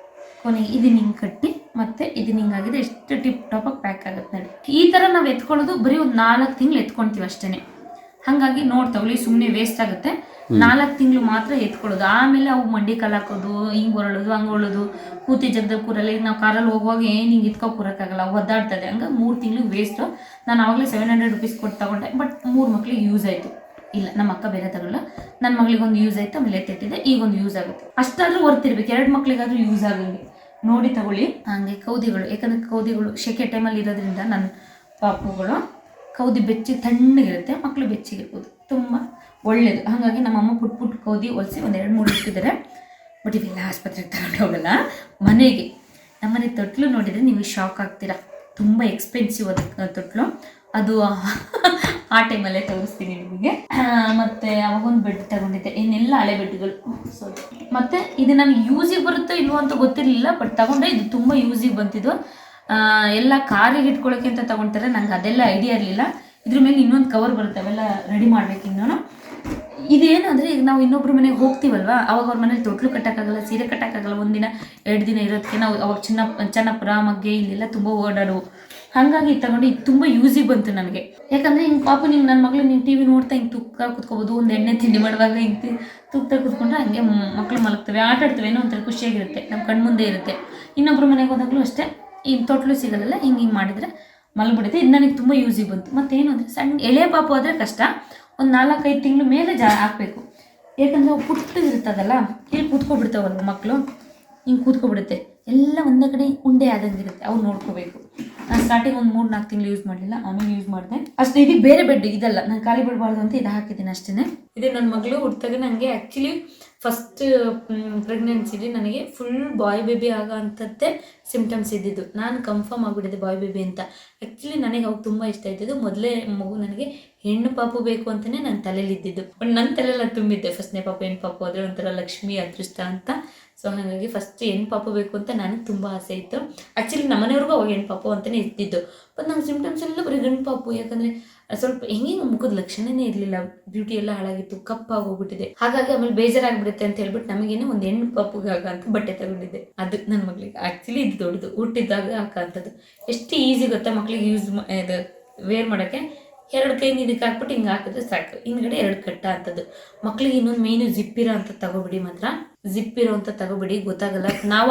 ಕೊನೆಗೆ ಇದನ್ನ ಹಿಂಗೆ ಕಟ್ಟಿ ಮತ್ತೆ ಇದನ್ನ ಹಿಂಗಾಗಿದೆ. ಎಷ್ಟು ಟಿಪ್ ಟಾಪಾಗಿ ಪ್ಯಾಕ್ ಆಗುತ್ತೆ ನೋಡಿ. ಈ ಥರ ನಾವು ಎತ್ಕೊಳ್ಳೋದು ಬರೀ ಒಂದು 4 ತಿಂಗಳು ಎತ್ಕೊಳ್ತೀವಿ ಅಷ್ಟೇ. ಹಾಗಾಗಿ ತಗೊಳ್ಳಿ, ಸುಮ್ಮನೆ ವೇಸ್ಟ್ ಆಗುತ್ತೆ. 4 ತಿಂಗಳು ಮಾತ್ರ ಎತ್ಕೊಳ್ಳೋದು. ಆಮೇಲೆ ಅವು ಮಂಡಿ ಕಾಲು ಹಾಕೋದು, ಹಿಂಗೆ ಹೊರಳೋದು, ಹಂಗೆ ಹೊರಳೋದು, ಕೂತಿ ಜಗದಲ್ಲಿ ಕೂರಲ್ಲ. ಈಗ ನಾವು ಕಾರಲ್ಲಿ ಹೋಗುವಾಗ ಏನು ಹಿಂಗೆ ಇತ್ಕೊ ಕೂರಕ್ಕಾಗಲ್ಲ, ಒದ್ದಾಡ್ತದೆ. ಹಂಗೆ 3 ತಿಂಗಳಿಗೆ ವೇಸ್ಟು. ನಾನು ಆವಾಗಲೇ 700 ರೂಪೀಸ್ ಕೊಟ್ಟು ತಗೊಂಡೆ. ಬಟ್ 3 ಮಕ್ಳಿಗೆ ಯೂಸ್ ಆಯಿತು. ಇಲ್ಲ, ನಮ್ಮ ಅಕ್ಕ ಬೇರೆ ತಗೊಳ್ಳ, ನನ್ನ ಮಗಳಿಗೊಂದು ಯೂಸ್ ಆಯಿತು. ಆಮೇಲೆ ಎತ್ತಿಟ್ಟಿದೆ, ಈಗೊಂದು ಯೂಸ್ ಆಗುತ್ತೆ. ಅಷ್ಟಾದರೂ ಹೊರ್ತಿರ್ಬೇಕು. 2 ಮಕ್ಳಿಗಾದರೂ ಯೂಸ್ ಆಗಂಗೆ ನೋಡಿ ತಗೊಳ್ಳಿ. ಹಾಗೆ ಕೌದಿಗಳು, ಯಾಕಂದರೆ ಕೌದಿಗಳು ಸೆಕೆ ಟೈಮಲ್ಲಿ ಇರೋದ್ರಿಂದ ನನ್ನ ಪಾಪುಗಳು ಕೌದಿ ಬೆಚ್ಚಿ ತಣ್ಣಗಿರುತ್ತೆ, ಮಕ್ಕಳು ಬೆಚ್ಚಿಗಿರ್ಬೋದು, ತುಂಬ ಒಳ್ಳೆಯದು. ಹಾಗಾಗಿ ನಮ್ಮಮ್ಮ ಪುಟ್ ಕೌದಿ ಹೊಲಿಸಿ ಒಂದು 2-3 ಇಟ್ಟಿದ್ದಾರೆ. ಬಟ್ ಇವೆಲ್ಲ ಆಸ್ಪತ್ರೆಗೆ ತಗೊಂಡು ಹೋಗಲ್ಲ, ಮನೆಗೆ. ನಮ್ಮನೆ ತೊಟ್ಲು ನೋಡಿದರೆ ನೀವು ಶಾಕ್ ಆಗ್ತೀರಾ. ತುಂಬ ಎಕ್ಸ್ಪೆನ್ಸಿವ್ ಅದು ತೊಟ್ಲು. ಅದು ಆ ಟೈಮಲ್ಲೇ ತೋರಿಸ್ತೀನಿ ನಿಮಗೆ. ಮತ್ತು ಅವಾಗೊಂದು ಬೆಡ್ ತಗೊಂಡಿದ್ದೆ. ಇನ್ನೆಲ್ಲ ಹಳೆ ಬೆಡ್ಗಳು. ಮತ್ತು ಇದು ನನಗೆ ಯೂಸಿಗೆ ಬರುತ್ತೋ ಇಲ್ವೋ ಅಂತ ಗೊತ್ತಿರಲಿಲ್ಲ. ಬಟ್ ತಗೊಂಡೆ, ಇದು ತುಂಬ ಯೂಸಿಗೆ ಬಂತಿದ್ದು. ಎಲ್ಲ ಕಾರಿಗೆ ಇಟ್ಕೊಳ್ಳೋಕೆ ಅಂತ ತೊಗೊಳ್ತಾರೆ. ನಂಗೆ ಅದೆಲ್ಲ ಐಡಿಯಾ ಇರಲಿಲ್ಲ. ಇದ್ರ ಮೇಲೆ ಇನ್ನೊಂದು ಕವರ್ ಬರುತ್ತೆ, ಅವೆಲ್ಲ ರೆಡಿ ಮಾಡಬೇಕು ಇನ್ನೂ. ಇದೇನಂದರೆ ಈಗ ನಾವು ಇನ್ನೊಬ್ರ ಮನೆಗೆ ಹೋಗ್ತೀವಲ್ವ, ಅವಾಗ ಅವ್ರ ಮನೇಲಿ ತೊಟ್ಲು ಕಟ್ಟೋಕ್ಕಾಗಲ್ಲ, ಸೀರೆ ಕಟ್ಟೋಕ್ಕಾಗಲ್ಲ, 1 ದಿನ 2 ದಿನ ಇರೋದಕ್ಕೆ. ನಾವು ಅವಾಗ ಚೆನ್ನಪುರ ಮಗ್ಗೆ ಇಲ್ಲೆಲ್ಲ ತುಂಬ ಓಡಾಡುವು. ಹಾಗಾಗಿ ತಗೊಂಡು ಇದು ತುಂಬ ಯೂಸಿಗೆ ಬಂತು ನನಗೆ. ಯಾಕಂದರೆ ಹಿಂಗೆ ಪಾಪು ನಿಂಗೆ ನನ್ನ ಮಗಳು ನೀವು ಟಿ ವಿ ನೋಡ್ತಾ ಹಿಂಗೆ ತುಕ್ಕ ಕೂತ್ಕೋಬೋದು. ಒಂದು ಎಣ್ಣೆ ತಿಂಡಿ ಮಾಡುವಾಗ ಹಿಂಗೆ ತುಕ್ತಾ ಕೂತ್ಕೊಂಡ್ರೆ ಹಂಗೆ ಮಕ್ಕಳು ಮಲಗ್ತವೆ, ಆಟ ಆಡ್ತವೆ, ಏನೋ ಒಂಥರ ಖುಷಿಯಾಗಿರುತ್ತೆ, ನಮ್ಮ ಕಣ್ಮುಂದೆ ಇರುತ್ತೆ. ಇನ್ನೊಬ್ರ ಮನೆಗೆ ಹೋದಾಗಲೂ ಅಷ್ಟೇ, ಈ ತೊಟ್ಲು ಸಿಗಲ್ಲ, ಹಿಂಗೆ ಮಾಡಿದರೆ ಮಲಗ್ಬಿಡುತ್ತೆ. ಇದು ನನಗೆ ತುಂಬ ಯೂಸಿಗೆ ಬಂತು. ಮತ್ತೇನು ಅಂದರೆ ಸಣ್ಣ ಎಳೆ ಪಾಪು ಆದರೆ ಕಷ್ಟ, ಒಂದು 4-5 ತಿಂಗಳು ಮೇಲೆ ಹಾಕಬೇಕು. ಯಾಕಂದರೆ ಅವು ಪುಟ್ಟಗಿರ್ತದಲ್ಲ, ಇಲ್ಲಿ ಕೂತ್ಕೊಬಿಡ್ತಾವಲ್ವ ಮಕ್ಕಳು, ಹಿಂಗೆ ಕೂತ್ಕೊಬಿಡುತ್ತೆ, ಎಲ್ಲ ಒಂದೇ ಕಡೆ ಉಂಡೆ ಆದಂಗೆ ಇರುತ್ತೆ, ಅವ್ರು ನೋಡ್ಕೋಬೇಕು. ನಾನು ಸ್ಟಾರ್ಟಿಂಗ್ ಒಂದು 3-4 ತಿಂಗಳು ಯೂಸ್ ಮಾಡಲಿಲ್ಲ, ಆಮೇಲೆ ಯೂಸ್ ಮಾಡಿದೆ ಅಷ್ಟೇ. ಇದಕ್ಕೆ ಬೇರೆ ಬೆಡ್ ಇದಲ್ಲ, ನಾನು ಖಾಲಿ ಬಿಡಬಾರ್ದು ಅಂತ ಇದು ಹಾಕಿದ್ದೀನಿ ಅಷ್ಟೇ. ಇದು ನನ್ನ ಮಗಳು ಹುಟ್ಟಿದಾಗ ನನಗೆ ಆ್ಯಕ್ಚುಲಿ ಫಸ್ಟ್ ಪ್ರೆಗ್ನೆನ್ಸಿಲಿ ನನಗೆ ಫುಲ್ ಬಾಯ್ ಬೇಬಿ ಆಗೋ ಅಂಥದ್ದೇ ಸಿಮ್ಟಮ್ಸ್ ಇದ್ದಿದ್ದು. ನಾನು ಕನ್ಫರ್ಮ್ ಆಗಿಬಿಟ್ಟಿದ್ದೆ ಬಾಯ್ ಬೇಬಿ ಅಂತ. ಆ್ಯಕ್ಚುಲಿ ನನಗೆ ಅವಾಗ ತುಂಬ ಇಷ್ಟ ಇದ್ದಿದ್ದು, ಮೊದಲೇ ಮಗು ನನಗೆ ಹೆಣ್ಣು ಪಾಪು ಬೇಕು ಅಂತಲೇ ನನ್ನ ತಲೆಯಲ್ಲಿ ಇದ್ದಿದ್ದು. ಬಟ್ ನನ್ನ ತಲೆಯೆಲ್ಲ ತುಂಬಿದ್ದೆ, ಫಸ್ಟ್ನೇ ಪಾಪು ಹೆಣ್ಣು ಪಾಪು ಆದರೆ ಒಂಥರ ಲಕ್ಷ್ಮಿ ಅದೃಷ್ಟ ಅಂತ. ಸೊ ಹಾಗಾಗಿ ಫಸ್ಟ್ ಹೆಣ್ಣು ಪಾಪು ಬೇಕು ಅಂತ ನನಗೆ ತುಂಬ ಆಸೆ ಇತ್ತು. ಆ್ಯಕ್ಚುಲಿ ನಮ್ಮನೆಯವ್ರಿಗೂ ಅವಾಗ ಹೆಣ್ಣು ಪಾಪು ಅಂತಲೇ ಇರ್ತಿದ್ದು. ಬಟ್ ನಂಗೆ ಸಿಮ್ಟಮ್ಸ್ ಎಲ್ಲ ಬರೀ ಗಂಡು ಪಾಪು. ಯಾಕಂದರೆ ಸ್ವಲ್ಪ ಹೆಂಗೆ ಮುಖದ ಲಕ್ಷಣನೇ ಇರಲಿಲ್ಲ, ಬ್ಯೂಟಿ ಎಲ್ಲ ಹಾಳಾಗಿತ್ತು, ಕಪ್ಪಾಗಿ ಹೋಗ್ಬಿಟ್ಟಿದೆ. ಹಾಗಾಗಿ ಆಮೇಲೆ ಬೇಜಾರಾಗ್ಬಿಡುತ್ತೆ ಅಂತ ಹೇಳ್ಬಿಟ್ಟು ನಮಗೇನೆ ಒಂದು ಹೆಣ್ಣು ಪಾಪುಗಾಗ ಅಂತ ಬಟ್ಟೆ ತಗೊಂಡಿದ್ದೆ. ಅದು ನನ್ನ ಮಗಳಿಗೆ ಆ್ಯಕ್ಚುಲಿ ಇದು ದೊಡ್ಡದು, ಹುಟ್ಟಿದ್ದಾಗ ಹಾಕೋಂಥದ್ದು. ಎಷ್ಟು ಈಸಿ ಗೊತ್ತಾ ಮಕ್ಳಿಗೆ ಇದು ವೇರ್ ಮಾಡೋಕ್ಕೆ. 2 ಕೈನ ಇದಕ್ಕೆ ಹಾಕ್ಬಿಟ್ಟು ಹಿಂಗೆ ಹಾಕಿದ್ರೆ ಸಾಕು, ಹಿಂದ್ಗಡೆ 2 ಕಟ್ಟ ಅಂತದ್ದು. ಮಕ್ಳಿಗೆ ಇನ್ನೊಂದು ಮೇಯ್ನು ಜಿಪ್ಪಿರೋ ಅಂತ ತಗೋಬಿಡಿ, ಮಾತ್ರ ಜಿಪ್ಪಿರೋ ಅಂತ ತಗೋಬಿಡಿ, ಗೊತ್ತಾಗಲ್ಲ. ನಾವು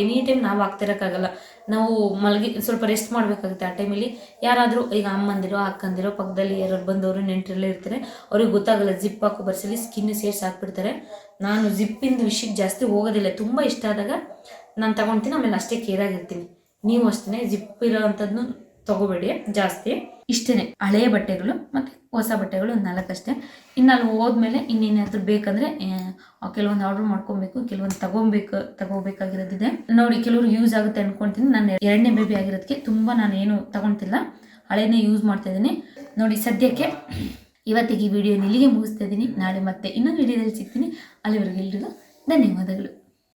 ಎನಿ ಟೈಮ್ ನಾವು ಹಾಕ್ತಿರೋಕ್ಕಾಗಲ್ಲ, ನಾವು ಮಲಗಿ ಸ್ವಲ್ಪ ರೆಸ್ಟ್ ಮಾಡಬೇಕಾಗುತ್ತೆ. ಆ ಟೈಮಲ್ಲಿ ಯಾರಾದರೂ ಈಗ ಅಮ್ಮಂದಿರೋ ಅಕ್ಕಂದಿರೋ ಪಕ್ಕದಲ್ಲಿ ಯಾರು ಬಂದವರು ನೆಂಟರೆಲ್ಲ ಇರ್ತಾರೆ, ಅವ್ರಿಗೆ ಗೊತ್ತಾಗಲ್ಲ. ಜಿಪ್ ಹಾಕೋ ಬರ್ಸಲಿ ಸ್ಕಿನ್ ಸೇರ್ಸಿ ಹಾಕ್ಬಿಡ್ತಾರೆ. ನಾನು ಜಿಪ್ಪಿಂದ ವಿಷಯಕ್ಕೆ ಜಾಸ್ತಿ ಹೋಗೋದಿಲ್ಲ, ತುಂಬ ಇಷ್ಟ ಆದಾಗ ನಾನು ತಗೊಳ್ತೀನಿ, ಆಮೇಲೆ ಅಷ್ಟೇ ಕೇರಾಗಿರ್ತೀನಿ. ನೀವು ಅಷ್ಟೇ ಜಿಪ್ ಇರೋ ಅಂಥದ್ದನ್ನು ತಗೋಬೇಡಿ ಜಾಸ್ತಿ. ಇಷ್ಟೇ ಹಳೆಯ ಬಟ್ಟೆಗಳು ಮತ್ತು ಹೊಸ ಬಟ್ಟೆಗಳು ಒಂದು 4 ಅಷ್ಟೇ. ಇನ್ನು ಅಲ್ಲಿ ಹೋದ್ಮೇಲೆ ಇನ್ನೇನಾದರೂ ಬೇಕಂದರೆ ಕೆಲವೊಂದು ಆರ್ಡ್ರ್ ಮಾಡ್ಕೊಬೇಕು, ಕೆಲವೊಂದು ತಗೋಬೇಕಾಗಿರೋದಿದೆ ನೋಡಿ. ಕೆಲವರು ಯೂಸ್ ಆಗುತ್ತೆ ಅಂದ್ಕೊಳ್ತೀನಿ. ನಾನು 2ನೇ ಬೇಬಿ ಆಗಿರೋದಕ್ಕೆ ತುಂಬ ನಾನು ಏನು ತಗೊಳ್ತಿಲ್ಲ, ಹಳೇನೇ ಯೂಸ್ ಮಾಡ್ತಾ ಇದ್ದೀನಿ ನೋಡಿ. ಸದ್ಯಕ್ಕೆ ಇವತ್ತಿಗೆ ಈ ವಿಡಿಯೋನ ಇಲ್ಲಿಗೆ ಮುಗಿಸ್ತಾ ಇದ್ದೀನಿ. ನಾಳೆ ಮತ್ತೆ ಇನ್ನೊಂದು ವಿಡಿಯೋದಲ್ಲಿ ಸಿಗ್ತೀನಿ. ಅಲ್ಲಿವರೆಗೆ ಎಲ್ರಿಗೂ ಧನ್ಯವಾದಗಳು.